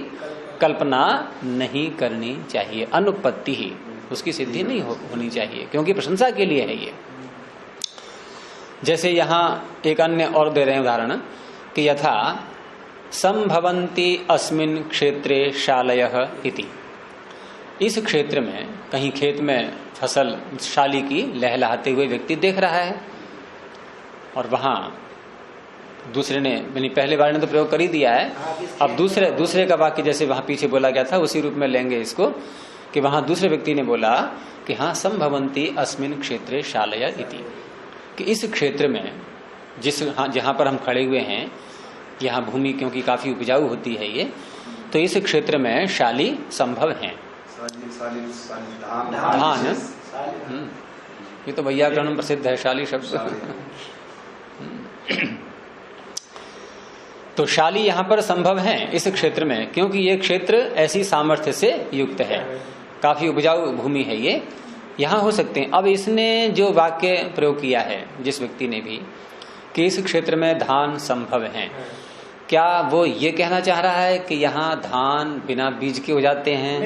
कल्पना नहीं करनी चाहिए, अनुपत्ति ही, उसकी सिद्धि नहीं होनी चाहिए, क्योंकि प्रशंसा के लिए है ये। जैसे यहाँ एक अन्य और दे रहे हैं उदाहरण कि यथा संभवन्ति अस्मिन् क्षेत्रे शालयः इति, इस क्षेत्र में कहीं खेत में फसल शाली की लहलहाते हुए व्यक्ति देख रहा है, और वहां दूसरे ने, यानी पहले वाले ने तो प्रयोग कर ही दिया है, अब दूसरे का वाक्य जैसे वहां पीछे बोला गया था उसी रूप में लेंगे इसको, कि वहां दूसरे व्यक्ति ने बोला कि हाँ संभवन्ति अस्मिन् क्षेत्रे शालय इति, कि इस क्षेत्र में जहां पर हम खड़े हुए हैं, यहाँ भूमि क्योंकि काफी उपजाऊ होती है ये, तो इस क्षेत्र में शाली संभव है। धान, ये तो वैयाकरण में प्रसिद्ध है शाली शब्द। तो शाली यहाँ पर संभव है इस क्षेत्र में, क्योंकि ये क्षेत्र ऐसी सामर्थ्य से युक्त है, काफी उपजाऊ भूमि है ये, यहाँ हो सकते हैं। अब इसने जो वाक्य प्रयोग किया है जिस व्यक्ति ने भी, कि इस क्षेत्र में धान संभव है, क्या वो ये कहना चाह रहा है कि यहाँ धान बिना बीज के हो जाते हैं,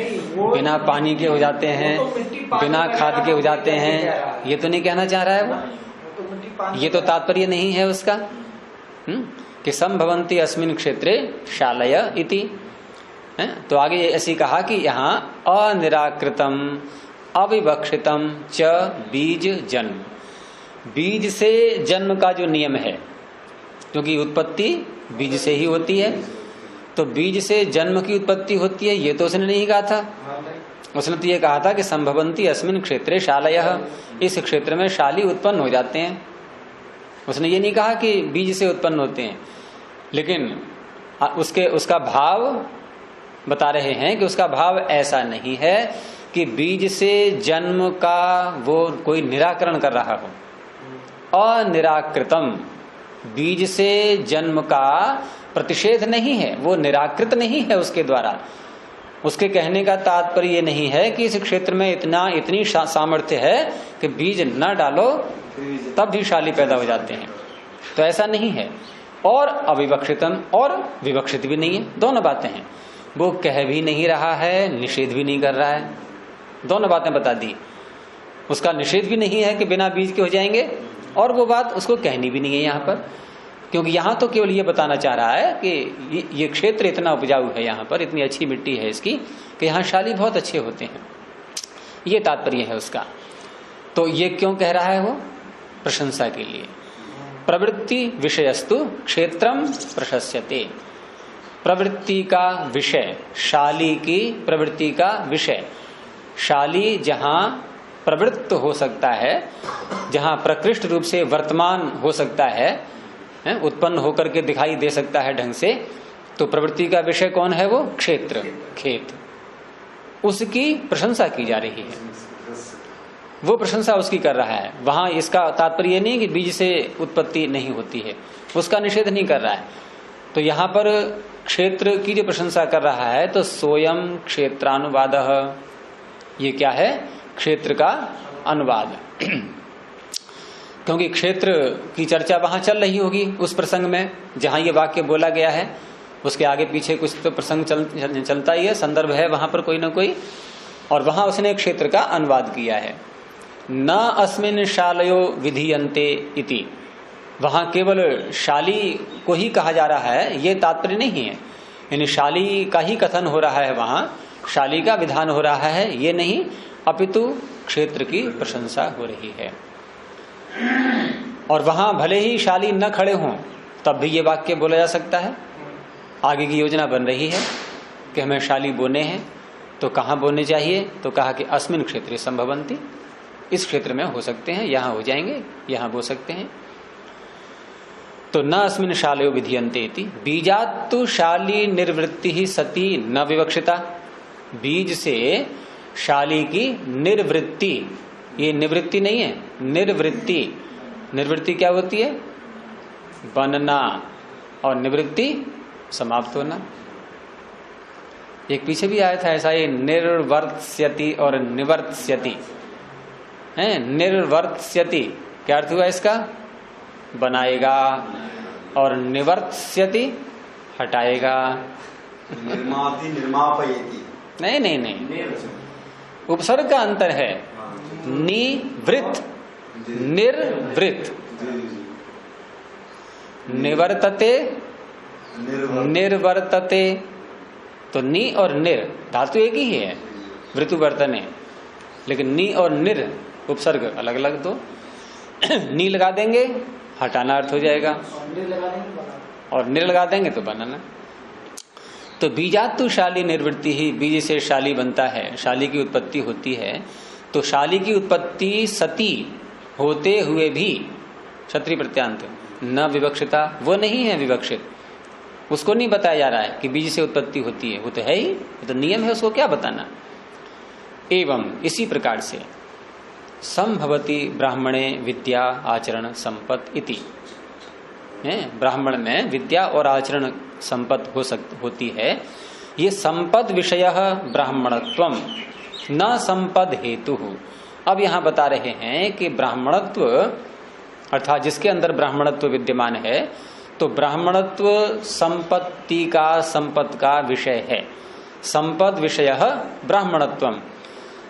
बिना पानी के हो जाते हैं, बिना खाद के हो जाते हैं? ये तो नहीं कहना चाह रहा है वो। ये तो तात्पर्य नहीं है उसका। कि संभवंती अस्मिन् क्षेत्रे शालय इति। तो आगे ऐसी कहा कि यहाँ अनिराकृतम अविवक्षितम च बीज जन्म, बीज से जन्म का जो नियम है, क्योंकि उत्पत्ति बीज से ही होती है, तो बीज से जन्म की उत्पत्ति होती है, ये तो उसने नहीं कहा था। उसने तो ये कहा था कि संभवंती अस्मिन् क्षेत्रे शालयः, इस क्षेत्र में शाली उत्पन्न हो जाते हैं। उसने ये नहीं कहा कि बीज से उत्पन्न होते हैं, लेकिन उसका भाव बता रहे हैं कि उसका भाव ऐसा नहीं है कि बीज से जन्म का वो कोई निराकरण कर रहा हो। अनिराकृतम, बीज से जन्म का प्रतिषेध नहीं है, वो निराकृत नहीं है उसके द्वारा। उसके कहने का तात्पर्य ये नहीं है कि इस क्षेत्र में इतनी सामर्थ्य है कि बीज न डालो तब भी शाली पैदा हो जाते हैं, तो ऐसा नहीं है। और अविवक्षितम और विवक्षित भी नहीं है, दोनों बातें हैं। वो कह भी नहीं रहा है, निषेध भी नहीं कर रहा है, दोनों बातें बता दी। उसका निषेध भी नहीं है कि बिना बीज के हो जाएंगे, और वो बात उसको कहनी भी नहीं है यहाँ पर, क्योंकि यहाँ तो केवल ये बताना चाह रहा है कि ये क्षेत्र इतना उपजाऊ है, यहाँ पर इतनी अच्छी मिट्टी है इसकी कि यहाँ शाली बहुत अच्छे होते हैं, ये तात्पर्य है उसका। तो ये क्यों कह रहा है वो? प्रशंसा के लिए। प्रवृत्ति विषयस्तु क्षेत्रम प्रशस्यते, प्रवृत्ति का विषय, शाली की प्रवृत्ति का विषय, शाली जहाँ प्रवृत्त हो सकता है, जहाँ प्रकृष्ट रूप से वर्तमान हो सकता है, उत्पन्न होकर के दिखाई दे सकता है ढंग से, तो प्रवृत्ति का विषय कौन है? वो क्षेत्र, खेत, उसकी प्रशंसा की जा रही है, वो प्रशंसा उसकी कर रहा है। वहां इसका तात्पर्य नहीं कि बीज से उत्पत्ति नहीं होती है, उसका निषेध नहीं कर रहा है। तो यहाँ पर क्षेत्र की जो प्रशंसा कर रहा है, तो सोयम क्षेत्रानुवादः, ये क्या है? क्षेत्र का अनुवाद। क्योंकि क्षेत्र की चर्चा वहां चल रही होगी उस प्रसंग में जहां ये वाक्य बोला गया है, उसके आगे पीछे कुछ तो प्रसंग चलता ही है, संदर्भ है वहां पर कोई ना कोई, और वहां उसने क्षेत्र का अनुवाद किया है। न अस्मिन् शालयो विधीयन्ते इति, वहां केवल शाली को ही कहा जा रहा है, ये तात्पर्य नहीं है। यानी शाली का ही कथन हो रहा है, वहां शाली का विधान हो रहा है, ये नहीं, अपितु क्षेत्र की प्रशंसा हो रही है। और वहां भले ही शाली न खड़े हों तब भी ये वाक्य बोला जा सकता है। आगे की योजना बन रही है कि हमें शाली बोने हैं, तो कहाँ बोने चाहिए? तो कहा कि अस्मिन् क्षेत्रे संभवन्ति, इस क्षेत्र में हो सकते हैं, यहाँ हो जाएंगे, यहाँ बो सकते हैं। तो न अस्मिन् शालयो विधीयन्ते इति, बीजात्तु शाली निर्वृत्ति ही सती न विवक्षिता, बीज से शाली की निर्वृत्ति, ये निवृत्ति नहीं है, निर्वृत्ति। निर्वृत्ति क्या होती है? बनना, और निवृत्ति समाप्त होना। एक पीछे भी आया था ऐसा, ये निर्वर्त्स्यति और निवर्त्स्यति है। निर्वर्त्स्यति क्या अर्थ हुआ इसका? बनाएगा, और निवर्त्स्यति हटाएगा। निर्माति निर्मापयति, नहीं नहीं नहीं, उपसर्ग का अंतर है। निवृत्त, निर्वृत्त, निवर्तते, निर्वर्तते, तो नी और निर धातु एक ही है, वृतु वर्तने, लेकिन नी और निर उपसर्ग अलग अलग दो। नी लगा देंगे हटाना अर्थ हो जाएगा, और निर लगा देंगे तो बनाना। तो बीजात्तु शाली निर्वृत्ति ही, बीज से शाली बनता है, शाली की उत्पत्ति होती है। तो शाली की उत्पत्ति सती होते हुए भी, क्षत्रिय प्रत्यांत, न विवक्षिता, वो नहीं है विवक्षित, उसको नहीं बताया जा रहा है कि बीज से उत्पत्ति होती है, वो तो है ही, तो नियम है, उसको क्या बताना। एवं इसी प्रकार से संभवती ब्राह्मणे विद्या आचरण संपत् इति, ब्राह्मण में विद्या और आचरण संपत्त होती है। ये संपद विषय ब्राह्मणत्वम न संपद हेतु। अब यहां बता रहे हैं कि ब्राह्मणत्व अर्थात जिसके अंदर ब्राह्मणत्व विद्यमान है, तो तो ब्राह्मणत्व संपत्ति का, संपद का विषय है। संपद विषय ब्राह्मणत्वम।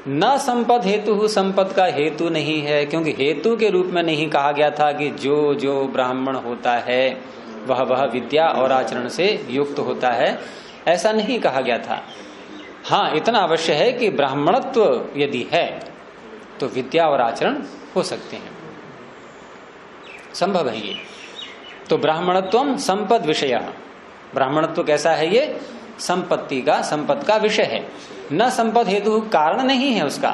न संपद हेतु, संपद का हेतु नहीं है, क्योंकि हेतु के रूप में नहीं कहा गया था कि जो जो ब्राह्मण होता है वह विद्या और आचरण से युक्त होता है, ऐसा नहीं कहा गया था। हाँ, इतना अवश्य है कि ब्राह्मणत्व यदि है तो विद्या और आचरण हो सकते हैं, संभव है ये। तो ब्राह्मणत्वम संपद विषय, ब्राह्मणत्व कैसा है? ये संपत्ति का, संपद का विषय है। न संपद हेतु, कारण नहीं है उसका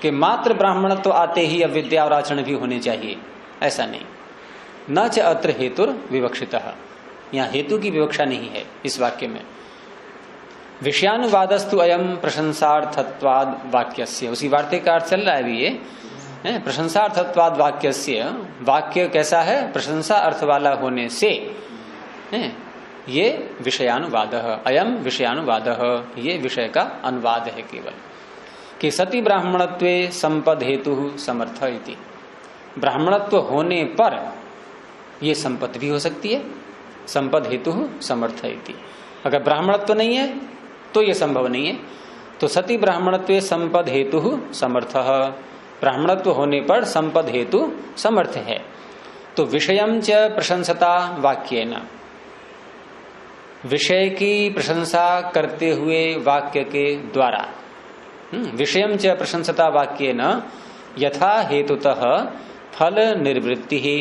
कि मात्र ब्राह्मणत्व आते ही अब विद्या और आचरण भी होने चाहिए, ऐसा नहीं। न च अत्र हेतुर विवक्षितः, यहाँ हेतु की विवक्षा नहीं है इस वाक्य में। विषयानुवादस्तु अयम प्रशंसार्थत्वाद वाक्यस्य, उसी वार्ते का अर्थ चल रहा है अभी ये। प्रशंसार्थत्वाद वाक्यस्य, वाक्य कैसा है? प्रशंसा अर्थ वाला होने से ये विषयानुवाद, अयम विषयानुवाद, ये विषय का अनुवाद है केवल। कि सति ब्राह्मणत्वे संपद हेतु समर्थ इति, ब्राह्मणत्व होने पर ये संपत्ति भी हो सकती है, संपद हेतु समर्थ इति। अगर ब्राह्मणत्व नहीं है तो ये संभव नहीं है। तो सति ब्राह्मणत्वे संपद हेतु समर्थ, ब्राह्मणत्व होने पर संपद हेतु समर्थ है। तो विषयम च प्रशंसता वाक्येन, विषय की प्रशंसा करते हुए वाक्य के द्वारा, विषयम च प्रशंसता वाक्येन यथा हेतुतः फल निर्वृत्ति ही।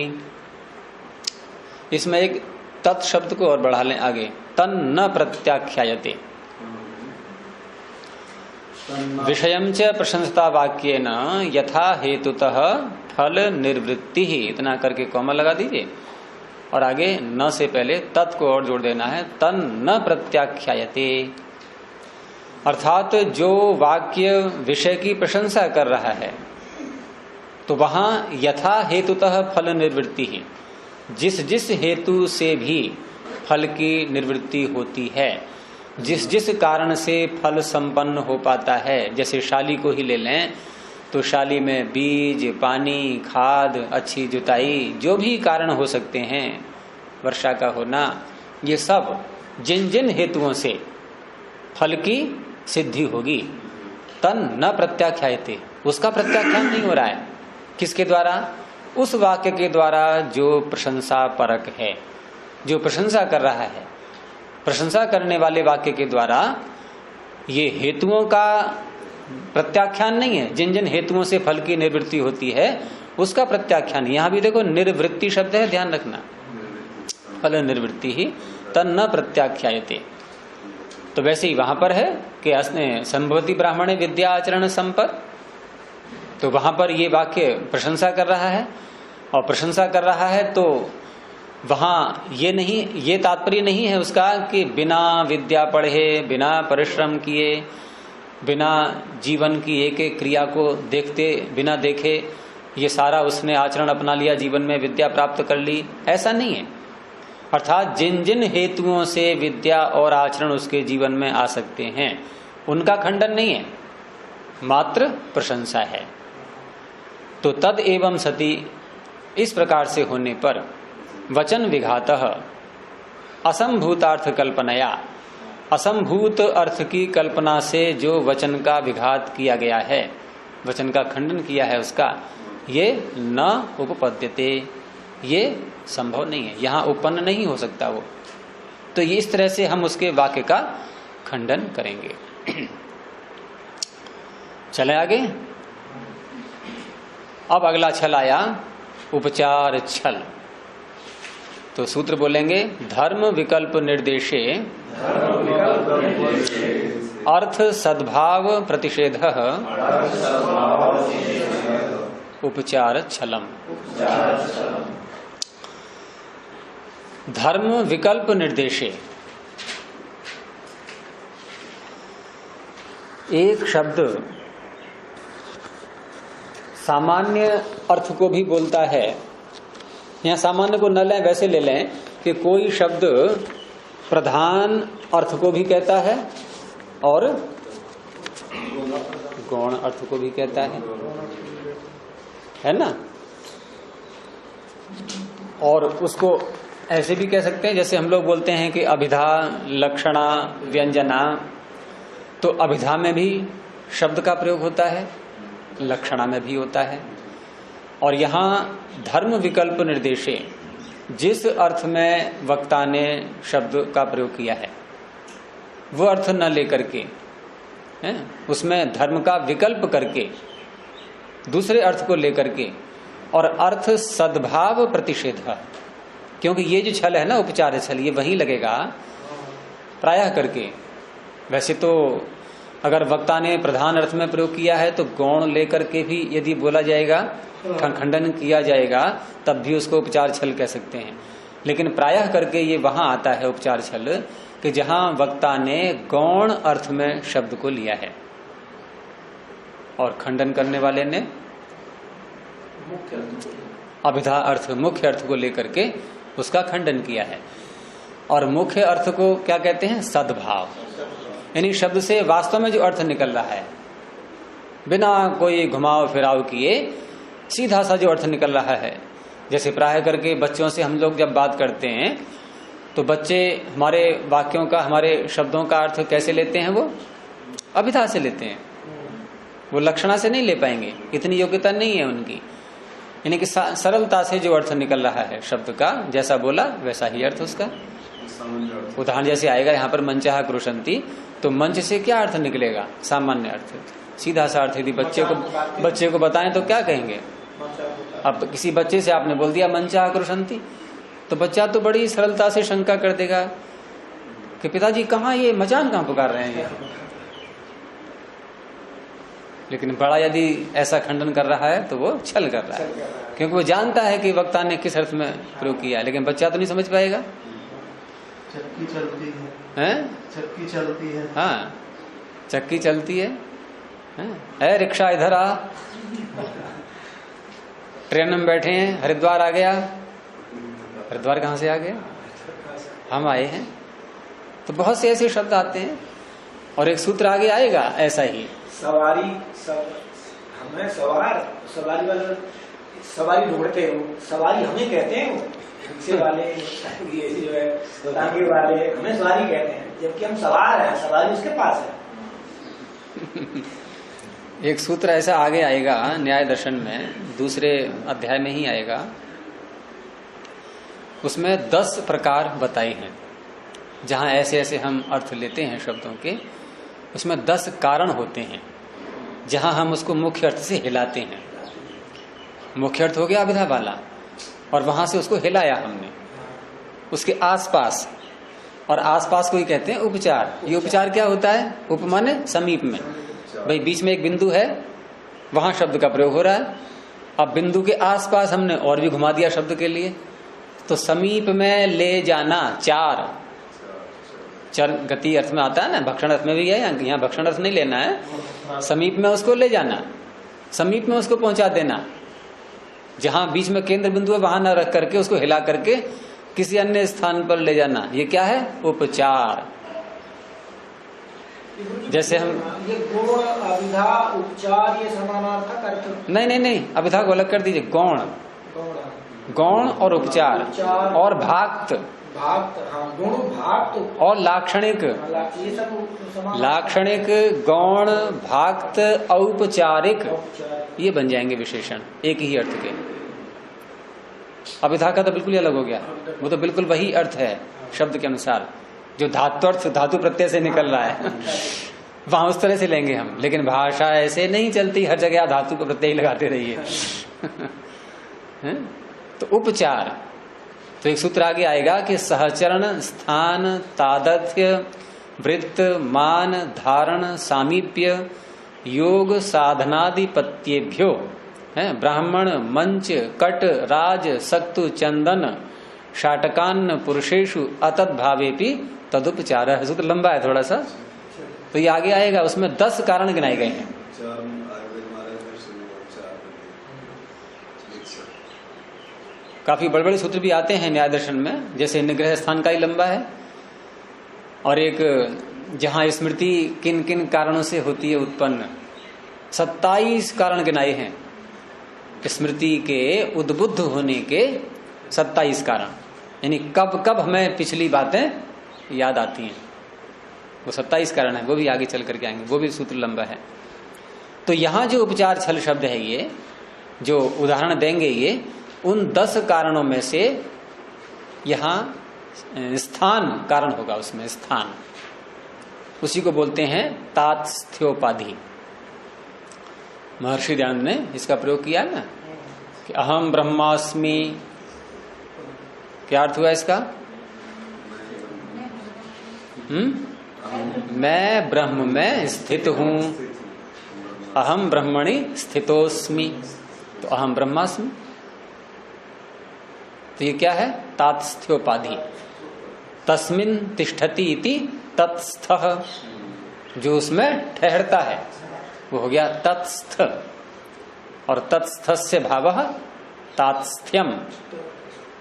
इसमें एक तत् शब्द को और बढ़ा लें आगे, तन न प्रत्याख्यायते। विषयम च प्रशंसता वाक्येन यथा हेतुतः फल निर्वृत्ति ही, इतना करके कॉमा लगा दीजिए और आगे न से पहले तत् को और जोड़ देना है, तन न प्रत्याख्यायते। अर्थात जो वाक्य विषय की प्रशंसा कर रहा है तो वहां यथा हेतुतः फल निर्वृत्ति ही, जिस जिस हेतु से भी फल की निर्वृत्ति होती है, जिस जिस कारण से फल संपन्न हो पाता है, जैसे शाली को ही ले लें तो शाली में बीज, पानी, खाद, अच्छी जुताई, जो भी कारण हो सकते हैं, वर्षा का होना, ये सब जिन जिन हेतुओं से फल की सिद्धि होगी, तन न प्रत्याख्यायते, उसका प्रत्याख्यान नहीं हो रहा है। किसके द्वारा? उस वाक्य के द्वारा जो प्रशंसा परक है, जो प्रशंसा कर रहा है। प्रशंसा करने वाले वाक्य के द्वारा ये हेतुओं का प्रत्याख्यान नहीं है, जिन जिन हेतुओं से फल की निवृत्ति होती है उसका प्रत्याख्यान। यहां भी देखो निर्वृत्ति शब्द है, ध्यान रखना, फल निर्वृत्ति ही तन न प्रत्याख्यायते। तो वैसे ही वहां पर है कि संभवती ब्राह्मणे विद्या आचरण संपद, तो वहां पर ये वाक्य प्रशंसा कर रहा है, और प्रशंसा कर रहा है तो वहां ये तात्पर्य नहीं है उसका कि बिना विद्या पढ़े, बिना परिश्रम किए, बिना जीवन की एक एक क्रिया को देखते बिना देखे ये सारा उसने आचरण अपना लिया, जीवन में विद्या प्राप्त कर ली, ऐसा नहीं है। अर्थात जिन जिन हेतुओं से विद्या और आचरण उसके जीवन में आ सकते हैं उनका खंडन नहीं है, मात्र प्रशंसा है। तो तद एवं सति, इस प्रकार से होने पर वचन विघातः असंभूतार्थ कल्पनया, असंभूत अर्थ की कल्पना से जो वचन का विघात किया गया है, वचन का खंडन किया है, उसका ये न उपपद्यते, ये संभव नहीं है, यहां उत्पन्न नहीं हो सकता वो। तो ये इस तरह से हम उसके वाक्य का खंडन करेंगे। चले आगे। अब अगला छल आया, उपचार छल। तो सूत्र बोलेंगे, धर्म विकल्प निर्देशे अर्थ सद्भाव प्रतिषेध उपचार छलम। धर्म विकल्प निर्देशे, एक शब्द सामान्य अर्थ को भी बोलता है। यहां सामान्य को न लें, वैसे ले लें कि कोई शब्द प्रधान अर्थ को भी कहता है और गौण अर्थ को भी कहता है ना, और उसको ऐसे भी कह सकते हैं, जैसे हम लोग बोलते हैं कि अभिधा, लक्षणा, व्यंजना, तो अभिधा में भी शब्द का प्रयोग होता है, लक्षणा में भी होता है। और यहाँ धर्म विकल्प निर्देशे, जिस अर्थ में वक्ता ने शब्द का प्रयोग किया है वो अर्थ न लेकर के, उसमें धर्म का विकल्प करके दूसरे अर्थ को लेकर के, और अर्थ सद्भाव प्रतिषेध, क्योंकि ये जो छल है ना, उपचार छल, ये वहीं लगेगा प्रायः करके। वैसे तो अगर वक्ता ने प्रधान अर्थ में प्रयोग किया है तो गौण लेकर के भी यदि बोला जाएगा, खंडन किया जाएगा, तब भी उसको उपचार छल कह सकते हैं। लेकिन प्रायः करके ये वहां आता है उपचार छल कि जहां वक्ता ने गौण अर्थ में शब्द को लिया है और खंडन करने वाले ने अभिधा अर्थ, मुख्य अर्थ को लेकर के उसका खंडन किया है। और मुख्य अर्थ को क्या कहते हैं? सद्भाव। यानी शब्द से वास्तव में जो अर्थ निकल रहा है, बिना कोई घुमाव फिराव किए सीधा सा जो अर्थ निकल रहा है। जैसे प्राय करके बच्चों से हम लोग जब बात करते हैं तो बच्चे हमारे वाक्यों का, हमारे शब्दों का अर्थ कैसे लेते हैं? वो अभिधा से लेते हैं, वो लक्षणा से नहीं ले पाएंगे, इतनी योग्यता नहीं है उनकी। यानी कि सरलता से जो अर्थ निकल रहा है शब्द का, जैसा बोला वैसा ही अर्थ उसका। उदाहरण जैसे आएगा यहाँ पर मंचहा कृषंती, तो मंच से क्या अर्थ निकलेगा? सामान्य अर्थ, सीधा सा अर्थ। यदि बच्चे को बताएं तो क्या कहेंगे? अब किसी बच्चे से आपने बोल दिया मंचहा कृषंती, तो बच्चा तो बड़ी सरलता से शंका कर देगा कि पिताजी कहाँ, ये मचान कहाँ पुकार रहे हैं। लेकिन बड़ा यदि ऐसा खंडन कर रहा है तो वो छल कर रहा है, क्योंकि वो जानता है कि वक्ता ने किस अर्थ में प्रयोग किया है, लेकिन बच्चा तो नहीं समझ पाएगा। चक्की चलती है, चक्की चलती है, हाँ चक्की चलती है, रिक्शा इधर आ, ट्रेन में बैठे हैं, हरिद्वार आ गया। हरिद्वार कहाँ से आ गया? हम आए हैं। तो बहुत से ऐसे शब्द आते हैं और एक सूत्र आगे आएगा ऐसा ही। सवारी, हमें सवारी वाले सवारी ढूंढते हो, सवारी हमें कहते हैं, वो रिक्शे वाले, ये जो है टांगे वाले, हमें सवारी कहते हैं, जबकि हम सवार हैं, सवारी उसके पास है। एक सूत्र ऐसा आगे आएगा न्याय दर्शन में, दूसरे अध्याय में ही आएगा। उसमें 10 प्रकार बताए हैं जहां ऐसे ऐसे हम अर्थ लेते हैं शब्दों के। उसमें 10 कारण होते हैं जहां हम उसको मुख्य अर्थ से हिलाते हैं। मुख्य अर्थ हो गया अभिधा वाला, और वहां से उसको हिलाया हमने उसके आसपास, और आसपास को ही कहते हैं उपचार। ये उपचार क्या होता है? उप माने समीप में, भाई बीच में एक बिंदु है, वहां शब्द का प्रयोग हो रहा है। अब बिंदु के आसपास हमने और भी घुमा दिया शब्द के लिए, तो समीप में ले जाना। चार चर गति अर्थ में आता है ना, भक्षण अर्थ में भी है, यहाँ भक्षण अर्थ नहीं लेना है। समीप में उसको ले जाना, समीप में उसको पहुंचा देना, जहां बीच में केंद्र बिंदु है वहां न रख करके उसको हिला करके किसी अन्य स्थान पर ले जाना। ये क्या है? उपचार। जैसे हम ये गुण, अभिधा, उपचार, ये समानार्थक अर्थ नहीं, अभिधा को अलग कर दीजिए। गौण और उपचार और भाक्त, गुण, भाक्त और लाक्षणिक, ये सब लाक्षणिक, गौण, भाक्त, औपचारिक, ये बन जाएंगे विशेषण एक ही अर्थ के। अभिधा का तो बिल्कुल ही अलग हो गया, वो तो बिल्कुल वही अर्थ है शब्द के अनुसार जो धात्वर्थ, धातु प्रत्यय से निकल रहा है। वहां उस तरह से लेंगे हम, लेकिन भाषा ऐसे नहीं चलती, हर जगह धातु को प्रत्यय लगाते रहिए। तो उपचार, तो एक सूत्र आगे आएगा कि सहचरण, स्थान, तादथ्य, वृत्त, मान, धारण, सामीप्य, योग, साधनादिपत्येभ्यो, ब्राह्मण, मंच, कट, राज, सक्तु, चंदन, शाटकान्न पुरुषेषु अतद्भावेपि तदुपचार। सूत्र लंबा है थोड़ा सा, तो ये आगे आएगा, उसमें 10 कारण गिनाए गए हैं। काफी बड़े बड़े सूत्र भी आते हैं न्याय दर्शन में, जैसे निग्रह स्थान का ही लंबा है, और एक जहां स्मृति किन किन कारणों से होती है उत्पन्न, 27 कारण गिनाए हैं स्मृति के उद्बुद्ध होने के। 27 कारण यानी कब कब हमें पिछली बातें याद आती हैं, वो 27 कारण है, वो भी आगे चल करके आएंगे, वो भी सूत्र लंबा है। तो यहां जो उपचार छल शब्द है, ये जो उदाहरण देंगे, ये उन 10 कारणों में से यहां स्थान कारण होगा, उसमें स्थान, उसी को बोलते हैं तात्स्थ्योपाधि। महर्षि दयानंद ने इसका प्रयोग किया ना कि अहम ब्रह्मास्मि, क्या अर्थ हुआ इसका? मैं ब्रह्म में स्थित हूं, अहम ब्रह्मणि स्थितोस्मि, तो अहम ब्रह्मास्मि। तो ये क्या है? तात्स्थ्योपाधि। तस्मिन् तिष्ठति इति तत्स्थः, जो उसमें ठहरता है वो हो गया तत्स्थ, और तत्स्थस्य भावः तात्स्थ्यम,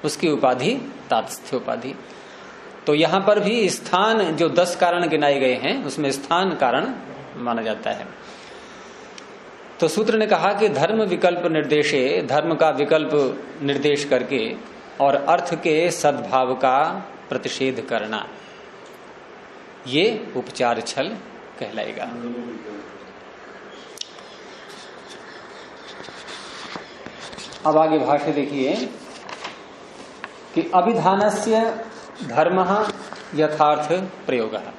उसकी उपाधि तात्स्थ्योपाधि। तो यहां पर भी स्थान, जो 10 कारण गिनाए गए हैं उसमें स्थान कारण माना जाता है। तो सूत्र ने कहा कि धर्म विकल्प निर्देशे, धर्म का विकल्प निर्देश करके और अर्थ के सद्भाव का प्रतिषेध करना, ये उपचार छल कहलाएगा। अब आगे भाष्य देखिए कि अभिधानस्य धर्मः यथार्थ प्रयोगः।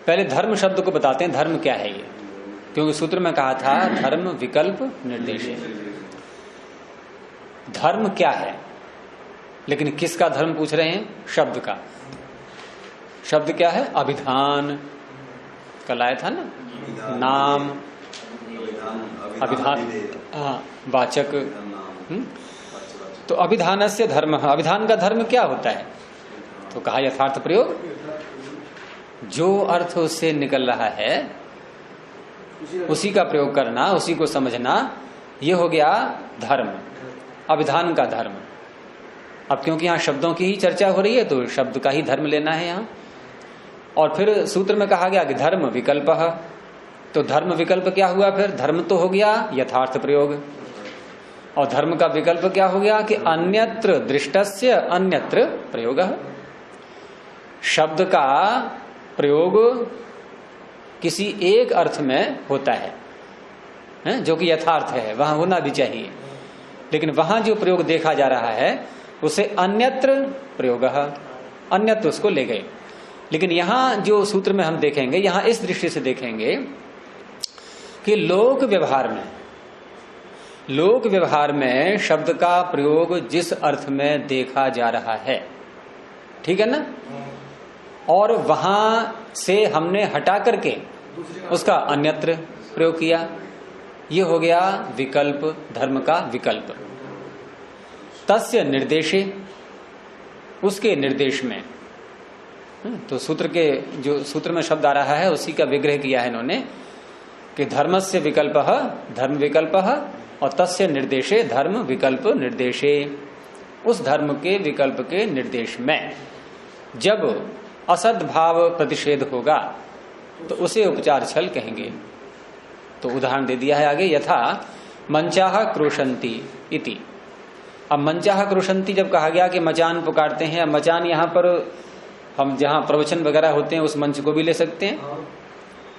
पहले धर्म शब्द को बताते हैं, धर्म क्या है ये, क्योंकि सूत्र में कहा था धर्म विकल्प निर्देश। धर्म क्या है, लेकिन किसका धर्म पूछ रहे हैं? शब्द का। शब्द क्या है? अभिधान, कल आया था ना, नाम, अभिधान, वाचक। तो अभिधानस्य धर्म, अभिधान का धर्म क्या होता है? तो कहा यथार्थ प्रयोग, जो अर्थ उससे निकल रहा है उसी का प्रयोग करना, उसी को समझना, ये हो गया धर्म, अभिधान का धर्म। अब क्योंकि यहाँ शब्दों की ही चर्चा हो रही है तो शब्द का ही धर्म लेना है यहाँ। और फिर सूत्र में कहा गया कि धर्म विकल्प, तो धर्म विकल्प क्या हुआ? फिर धर्म तो हो गया यथार्थ प्रयोग, और धर्म का विकल्प क्या हो गया कि अन्यत्र दृष्टस्य अन्यत्र प्रयोग। शब्द का प्रयोग किसी एक अर्थ में होता है जो कि यथार्थ है, वहां होना भी चाहिए, लेकिन वहां जो प्रयोग देखा जा रहा है उसे अन्यत्र प्रयोग, अन्यत्र उसको ले गए। लेकिन यहां जो सूत्र में हम देखेंगे, यहां इस दृष्टि से देखेंगे कि लोक व्यवहार में शब्द का प्रयोग जिस अर्थ में देखा जा रहा है, ठीक है ना, और वहां से हमने हटा करके उसका अन्यत्र प्रयोग किया, ये हो गया विकल्प, धर्म का विकल्प। तस्य निर्देशे, उसके निर्देश में, तो सूत्र के जो सूत्र में शब्द आ रहा है उसी का विग्रह किया है इन्होंने कि धर्मस्य विकल्पः धर्म विकल्पः और तस्य निर्देशे धर्म विकल्प निर्देशे। उस धर्म के विकल्प के निर्देश में जब असद्भाव प्रतिषेध होगा तो उसे उपचार छल कहेंगे। तो उदाहरण दे दिया है आगे, यथा मंचाह क्रोशंती इति। अब मंचाह क्रोशंती जब कहा गया कि मचान पुकारते हैं, अब मचान यहाँ पर हम जहाँ प्रवचन वगैरह होते हैं उस मंच को भी ले सकते हैं,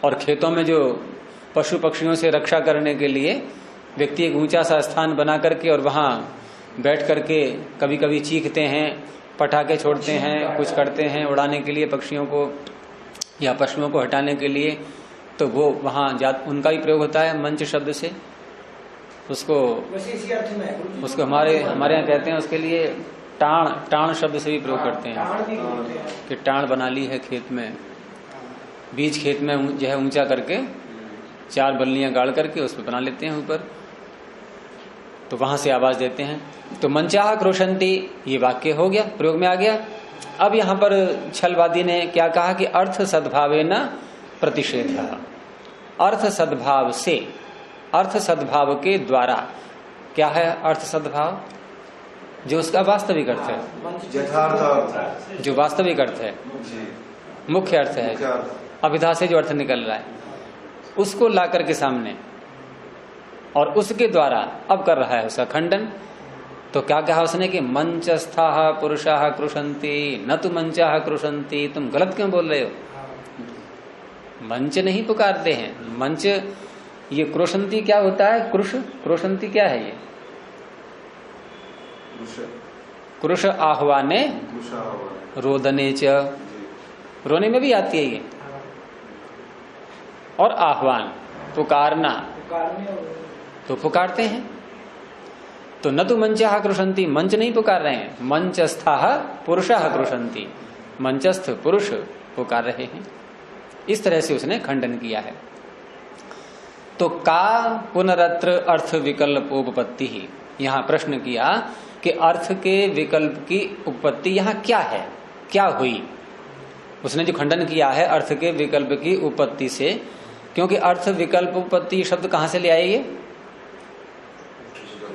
और खेतों में जो पशु पक्षियों से रक्षा करने के लिए व्यक्ति एक ऊंचा सा स्थान बना करके और वहां बैठ करके कभी कभी चीखते हैं, पटाखे छोड़ते हैं, कुछ करते हैं उड़ाने के लिए पक्षियों को या पशुओं को हटाने के लिए, तो वो वहां उनका भी प्रयोग होता है मंच शब्द से। उसको हमारे यहाँ कहते हैं उसके लिए टाण शब्द से भी प्रयोग करते हैं कि टाण बना ली है खेत में, बीज खेत में जो है ऊंचा करके 4 बल्लियां गाड़ करके उस पर बना लेते हैं ऊपर, तो वहां से आवाज देते हैं। तो मंचाह क्रोशंती ये वाक्य हो गया, प्रयोग में आ गया। अब यहां पर छलवादी ने क्या कहा कि अर्थ सद्भावेन प्रतिषेध, अर्थ सद्भाव से, अर्थ सद्भाव के द्वारा। क्या है अर्थ सद्भाव? जो उसका वास्तविक अर्थ है, यथार्थ अर्थ, जो वास्तविक अर्थ है, मुख्य अर्थ है, अभिधा से जो अर्थ निकल रहा है उसको ला करके सामने, और उसके द्वारा अब कर रहा है उसका खंडन। तो क्या कहा उसने कि मंचस्थाः पुरुषाः कृषन्ति न तो मंचाः कृषन्ति। तुम गलत क्यों बोल रहे हो? मंच नहीं पुकारते हैं, मंच ये क्रोशंती क्या होता है? क्रोशंती क्या है? ये क्रुश आह्वाने रोदने च, रोने में भी आती है ये। और आह्वान पुकारना, तो पुकारते हैं। तो न तो मंचाः कृषन्ति, मंच नहीं पुकार रहे हैं, मंचस्थाः पुरुषाः कृषन्ति, मंचस्थ पुरुष पुकार रहे हैं। इस तरह से उसने खंडन किया है। तो का पुनरत्र अर्थ विकल्पोपपत्ति ही, यहां प्रश्न किया कि अर्थ के विकल्प की उपपत्ति यहां क्या है, क्या हुई। उसने जो खंडन किया है अर्थ के विकल्प की उपपत्ति से, क्योंकि अर्थ विकल्प उपपत्ति शब्द कहां से ले आए? ये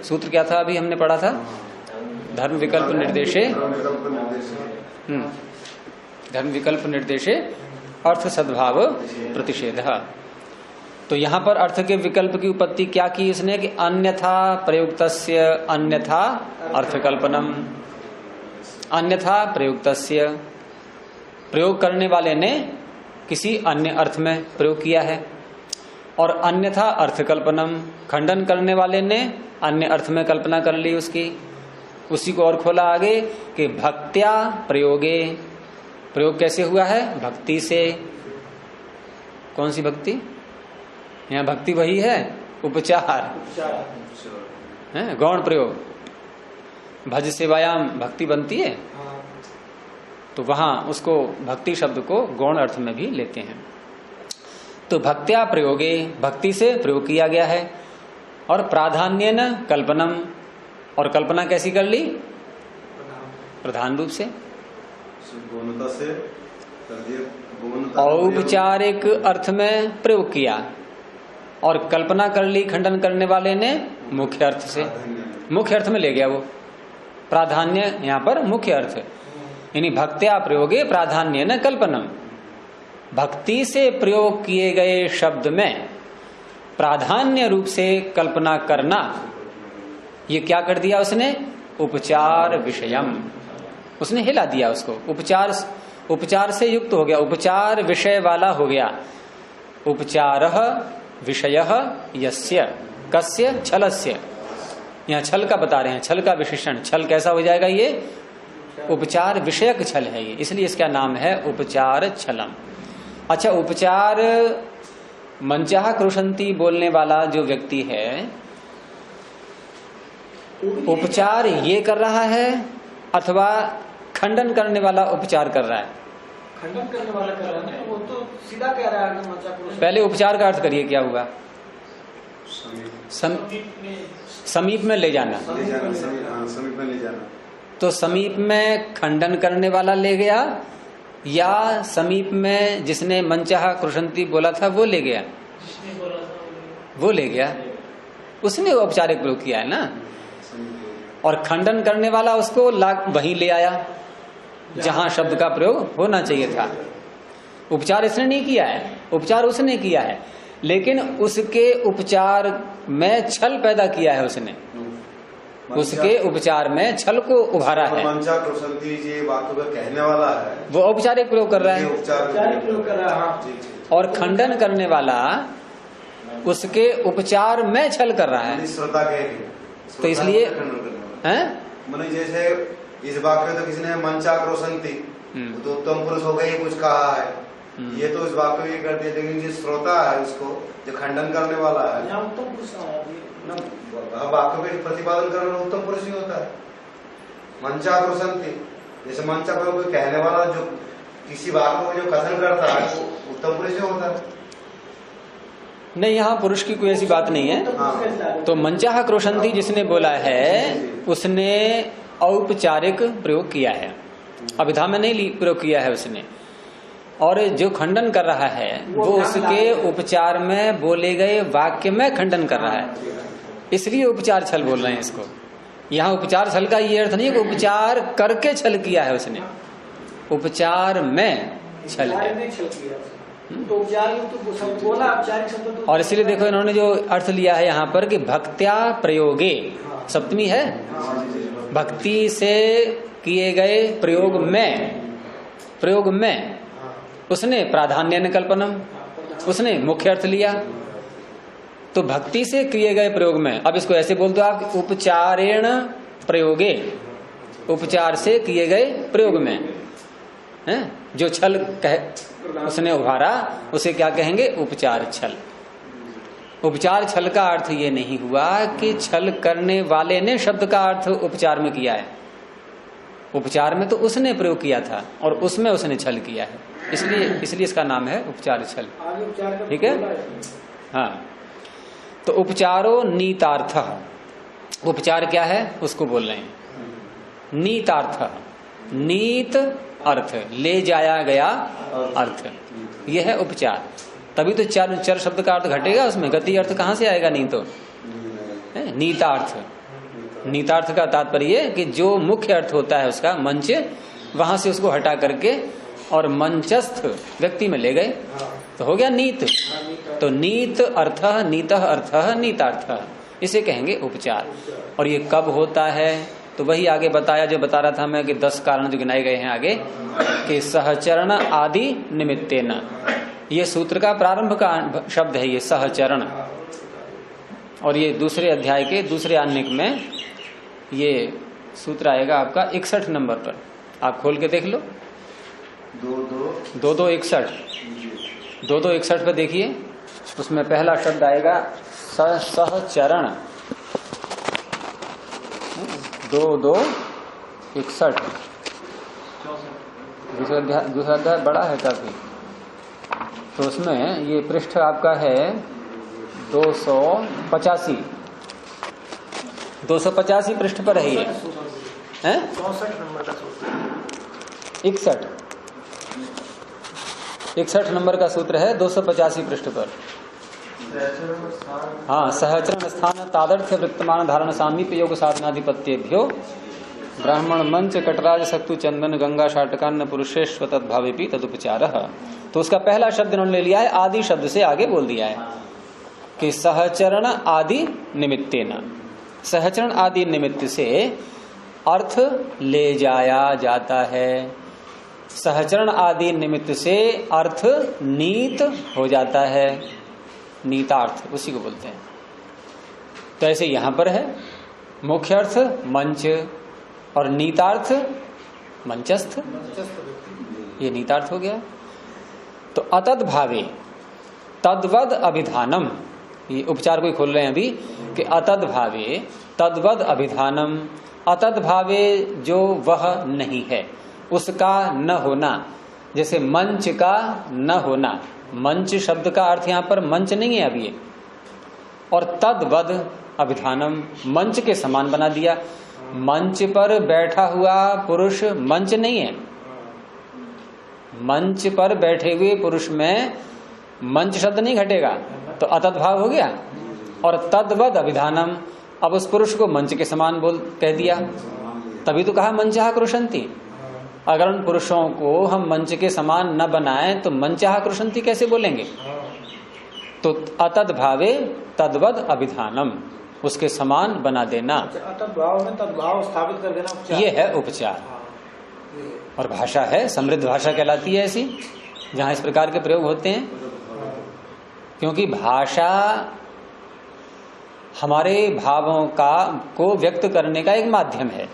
सूत्र क्या था अभी हमने पढ़ा था? धर्म विकल्प निर्देशे, धर्म विकल्प निर्देशे अर्थ सद्भाव प्रतिषेध। तो यहां पर अर्थ के विकल्प की उपपत्ति क्या की उसने कि अन्यथा प्रयुक्तस्य अन्यथा अर्थकल्पनम, अन्यथा प्रयुक्तस्य, प्रयोग करने वाले ने किसी अन्य अर्थ में प्रयोग किया है। और अन्यथा अर्थकल्पनम, खंडन करने वाले ने अन्य अर्थ में कल्पना कर ली उसकी। उसी को और खोला आगे कि भक्त्या प्रयोगे, प्रयोग कैसे हुआ है? भक्ति से। कौन सी भक्ति? यहाँ भक्ति वही है, उपचार है, गौण प्रयोग। भज सेवायाम भक्ति बनती है, तो वहां उसको भक्ति शब्द को गौण अर्थ में भी लेते हैं। तो भक्त्या प्रयोगे, भक्ति से प्रयोग किया गया है। और प्राधान्येन कल्पनम, और कल्पना कैसी कर ली? प्रधान रूप से, औपचारिक अर्थ में प्रयोग किया। और कल्पना कर ली खंडन करने वाले ने मुख्य अर्थ से, मुख्य अर्थ में ले गया वो। प्राधान्य यहां पर मुख्य अर्थ, यानी भक्त्या प्रयोगे प्राधान्य न कल्पनम, भक्ति से प्रयोग किए गए शब्द में प्राधान्य रूप से कल्पना करना, ये क्या कर दिया उसने? उपचार विषयम, उसने हिला दिया उसको। उपचार, उपचार से युक्त हो गया, उपचार विषय वाला हो गया। उपचारः विषयः यस्य कस्य छलस्य, यहाँ छल का बता रहे हैं, छल का विशेषण। छल कैसा हो जाएगा? ये उपचार विषयक छल है ये, इसलिए इसका नाम है उपचार छलम। अच्छा, उपचार मंचाः कृषन्ति बोलने वाला जो व्यक्ति है, उपचार ये कर रहा है अथवा खंडन करने वाला उपचार कर रहा है? खंडन करने वाला कर रहा है, वो तो सीधा कह रहा है कि पहले उपचार का अर्थ करिए, क्या होगा? समीप में ले जाना, समीप में ले जाना। तो समीप में खंडन करने वाला ले गया, या समीप में जिसने मंचाः कृषन्ति बोला था वो ले गया? वो ले गया, उसने औपचारिक प्रयोग किया है ना। और खंडन करने वाला उसको वहीं ले आया जहां शब्द का प्रयोग होना चाहिए था। उपचार इसने नहीं किया है, उपचार उसने किया है, लेकिन उसके उपचार में छल पैदा किया है उसने, उसके उपचार में छल को उभारा है। मंचाः कृषन्ति जी बात को कहने वाला है, वो औपचारिक प्रयोग कर रहा है, औपचारिक प्रयोग कर रहा है। और खंडन करने वाला उसके उपचार में छल कर रहा है। श्रोता के, तो इसलिए हैं, मैंने जैसे इस वाक्य में तो किसी ने मंचाः कृषन्ति, तो उत्तम पुरुष हो गई, कुछ कहा है, ये तो इस वाक्य में कर दिया। लेकिन जो श्रोता है उसको, जो खंडन करने वाला है, उत्तम पुरुष वाक्य में प्रतिपादन करने वाला उत्तम पुरुष ही होता है। मंचाः कृषन्ति, जैसे मंचा पर कोई कहने वाला जो किसी वाक्य को जो कथन करता है वो उत्तम पुरुष ही होता है। नहीं, यहाँ पुरुष की कोई ऐसी बात नहीं है। तो मंचाः कृषन्ति जिसने बोला है उसने औपचारिक प्रयोग किया है, अभिधा में नहीं प्रयोग किया है उसने। और जो खंडन कर रहा है वो उसके उपचार में बोले गए वाक्य में खंडन कर रहा है, इसलिए उपचार छल बोल रहे हैं इसको। यहाँ उपचार छल का ये अर्थ नहीं है कि उपचार करके छल किया है उसने, उपचार में छल है। तो बोला औपचारिक शब्द। और इसीलिए देखो इन्होंने जो अर्थ लिया है यहाँ पर कि भक्त्या प्रयोगे, सप्तमी है, भक्ति से किए गए प्रयोग में उसने प्राधान्य निकल्पनम, उसने मुख्य अर्थ लिया। तो भक्ति से किए गए प्रयोग में, अब इसको ऐसे बोल दो आप, उपचारेण प्रयोगे, उपचार से किए गए प्रयोग में है जो छल उसने उभारा उसे क्या कहेंगे? उपचार छल। उपचार छल का अर्थ ये नहीं हुआ कि छल करने वाले ने शब्द का अर्थ उपचार में किया है। उपचार में तो उसने प्रयोग किया था और उसमें उसने छल किया है, इसलिए इसका नाम है उपचार छल। ठीक है, हाँ। तो उपचारो नीतार्थ, उपचार क्या है उसको बोल रहे हैं। नीतार्थ, नीत अर्थ, ले जाया गया अर्थ, यह है उपचार। तभी तो चर शब्द का अर्थ घटेगा उसमें, गति अर्थ कहां से आएगा? नहीं तो नीतार्थ। नीतार्थ का तात्पर्य कि जो मुख्य अर्थ होता है उसका मंच, वहां से उसको हटा करके और मंचस्थ व्यक्ति में ले गए तो हो गया नीत। तो नीत अर्थ, नीतः अर्थ, नीतार्थ, इसे कहेंगे उपचार। और ये कब होता है? तो वही आगे बताया जो बता रहा था मैं कि 10 कारण जो गिनाए गए हैं आगे, कि सहचरण आदि निमित्तेन, ये सूत्र का प्रारंभ का शब्द है ये सहचरण। और ये दूसरे अध्याय के दूसरे आन्निक में ये सूत्र आएगा आपका 61 नंबर पर, आप खोल के देख लो। 2261 पे देखिए, उसमें पहला शब्द आएगा सहचरण। 2261 दूसरा अध्याय बड़ा है काफी, तो उसमें ये पृष्ठ आपका है 285 पृष्ठ पर है ये, हैं? 61 नंबर का सूत्र है 285 पृष्ठ पर। हाँ, सहचरण स्थान तादर्थ्य वृत्तमान धारण सामीप्य योग साधनाधिपत्येभ्यो ब्राह्मण मंच कटराज सक्तु चंदन गंगा शाटकान्न पुरुषेश्व तद्भावेपि तदुपचारः। तो उसका पहला शब्द इन्होंने लिया है, आदि शब्द से आगे बोल दिया है कि सहचरण आदि निमित्तेन, सहचरण आदि निमित्त से अर्थ ले जाया जाता है। सहचरण आदि निमित्त से अर्थ नीत हो जाता है, नीतार्थ उसी को बोलते हैं। तो ऐसे यहां पर है मुख्य अर्थ मंच और नीतार्थ मंचस्थ, ये नीतार्थ हो गया। तो अतद भावे तद्वद अभिधानम, ये उपचार को खोल रहे हैं अभी कि अतद भावे तद्वद अभिधानम, अतद भावे जो वह नहीं है उसका न होना, जैसे मंच का न होना, मंच शब्द का अर्थ यहां पर मंच नहीं है अभी ये, और तद्वद अभिधानम मंच के समान बना दिया। मंच पर बैठा हुआ पुरुष मंच नहीं है, मंच पर बैठे हुए पुरुष में मंच शब्द नहीं घटेगा, तो अतद्भाव हो गया। और तद्वद अभिधानम, अब उस पुरुष को मंच के समान बोल कह दिया, तभी तो कहा मंचहा कृषन्ति। अगर उन पुरुषों को हम मंच के समान न बनाएं तो मंचहा कृषन्ति कैसे बोलेंगे? तो अतद्भावे तद्वद अभिधानम, उसके समान बना देना, अतद्भाव में तद्भाव स्थापित कर देना, ये है उपचार। और भाषा है, समृद्ध भाषा कहलाती है ऐसी जहां इस प्रकार के प्रयोग होते हैं, क्योंकि भाषा हमारे भावों को व्यक्त करने का एक माध्यम है।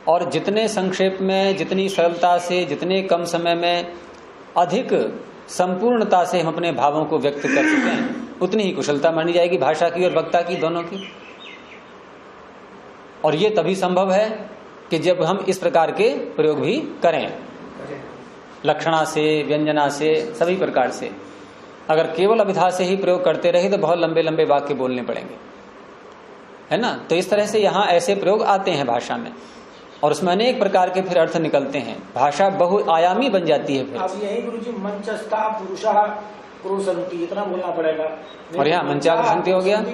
और जितने संक्षेप में, जितनी सरलता से, जितने कम समय में अधिक संपूर्णता से हम अपने भावों को व्यक्त कर सकें, उतनी ही कुशलता मानी जाएगी भाषा की और वक्ता की, दोनों की। और ये तभी संभव है कि जब हम इस प्रकार के प्रयोग भी करें, लक्षणा से, व्यंजना से, सभी प्रकार से। अगर केवल अभिधा से ही प्रयोग करते रहे तो बहुत लंबे लंबे वाक्य बोलने पड़ेंगे, है ना। तो इस तरह से यहाँ ऐसे प्रयोग आते हैं भाषा में, और उसमें अनेक प्रकार के फिर अर्थ निकलते हैं। भाषा बहुआयामी बन जाती है फिर। अब यही गुरुजी मंचस्था पुरुषः कृषन्ति इतना बोलना पड़ेगा, और यहाँ मंचा कृषन्ति हो गया,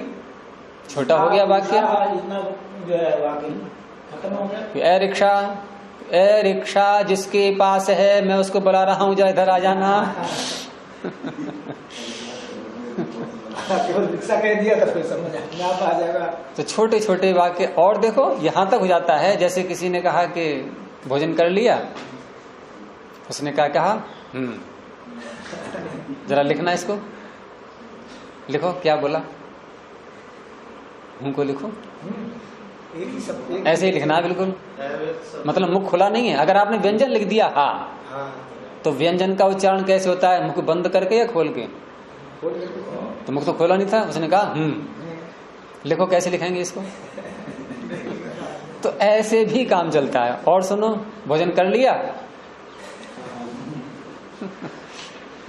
छोटा हो गया वाक्य। इतना जो है वाक्य खत्म हो गया। ए रिक्शा जिसके पास है मैं उसको बुला रहा हूँ, जरा इधर आ जाना। केवल रिक्शा कह दिया तो फिर समझ में आ जाएगा। तो छोटे छोटे वाक्य, और देखो यहां तक हो जाता है, जैसे किसी ने कहा कि भोजन कर लिया, उसने क्या कहा? जरा लिखना इसको, लिखो क्या बोला, को लिखो, एक ही सब ऐसे ही लिखना है बिल्कुल, मतलब मुख खुला नहीं है। अगर आपने व्यंजन लिख दिया हाँ, तो व्यंजन का उच्चारण कैसे होता है? मुख बंद करके या खोल के? तो मुख तो खोला नहीं था, उसने कहा लिखो, कैसे लिखेंगे इसको? तो ऐसे भी काम चलता है। और सुनो, भोजन कर लिया,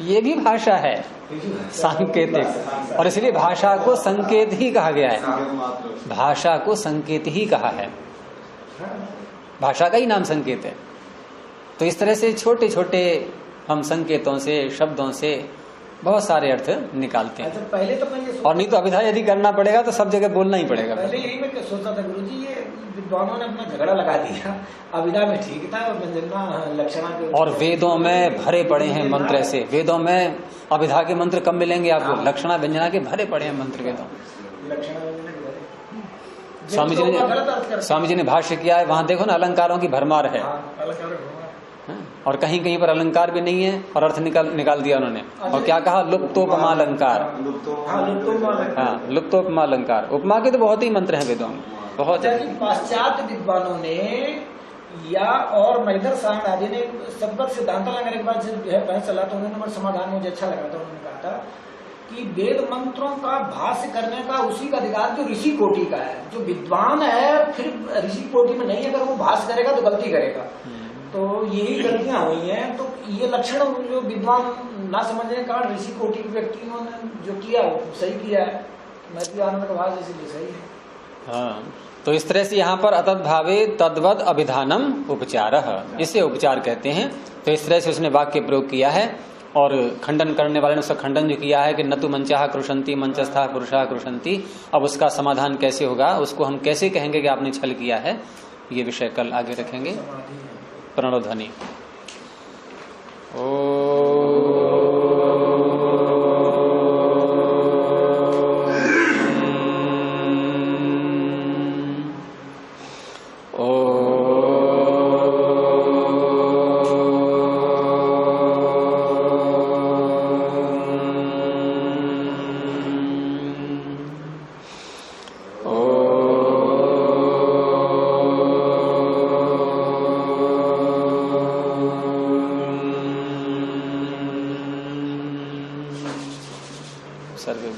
ये भी भाषा है, सांकेतिक, और इसलिए भाषा को संकेत ही कहा गया है। भाषा को संकेत ही कहा है, भाषा का ही नाम संकेत है। तो इस तरह से छोटे छोटे हम संकेतों से, शब्दों से बहुत सारे अर्थ निकालते हैं। अच्छा, पहले तो मैं और नहीं तो अभिधा यदि करना पड़ेगा तो सब जगह बोलना ही पड़ेगा। पहले यही मैं सोचता था गुरुजी, ये विद्वानों ने अपना झगड़ा लगा दिया, अभिधा में ठीक था और व्यंजना लक्षणा के, और वेदों में भरे पड़े हैं मंत्र ऐसे। वेदों में अभिधा के मंत्र कम मिलेंगे आपको, लक्षणा व्यंजना के भरे पड़े हैं मंत्र वेदों। स्वामी जी ने भाष्य किया है, वहां देखो ना, अलंकारों की भरमार है। और कहीं कहीं पर अलंकार भी नहीं है और अर्थ निकाल दिया उन्होंने। और क्या कहा? लुप्तोपमा अलंकार। हाँ, लुप्तोपमा अलंकार। उपमा के तो बहुत ही मंत्र हैं वेदों में, बहुत। पाश्चात्य विद्वानों ने या और महिधर सांड आदि ने सबक सिद्धांत लगाने के बाद जो है बहस चला, तो उन्होंने समाधान मुझे अच्छा लगा था। उन्होंने कहा था कि वेद मंत्रों का भाष्य करने का उसी का अधिकार जो ऋषि कोटि का है। जो विद्वान है फिर ऋषि कोटि में नहीं, अगर वो भाष्य करेगा तो गलती करेगा। तो यही गलतियां हुई हैं। तो ये लक्षण जो विद्वान ना समझने का ऋषि कोटि के व्यक्तियों ने जो किया सही किया है, मैत्री आनंद का भाव इसलिए सही है। हाँ, तो इस तरह से यहाँ पर अतद्भावे तद्वद अभिधानम उपचारः, इसे उपचार कहते हैं। तो इस तरह से उसने वाक्य प्रयोग किया है। और खंडन करने वाले ने उसका खंडन जो किया है कि न तो मंचाह कृषंती मंचस्था पुरुषाः कृषंती। अब उसका समाधान कैसे होगा, उसको हम कैसे कहेंगे कि आपने छल किया है, ये विषय कल आगे रखेंगे। प्रणव ध्वनि। सर्वे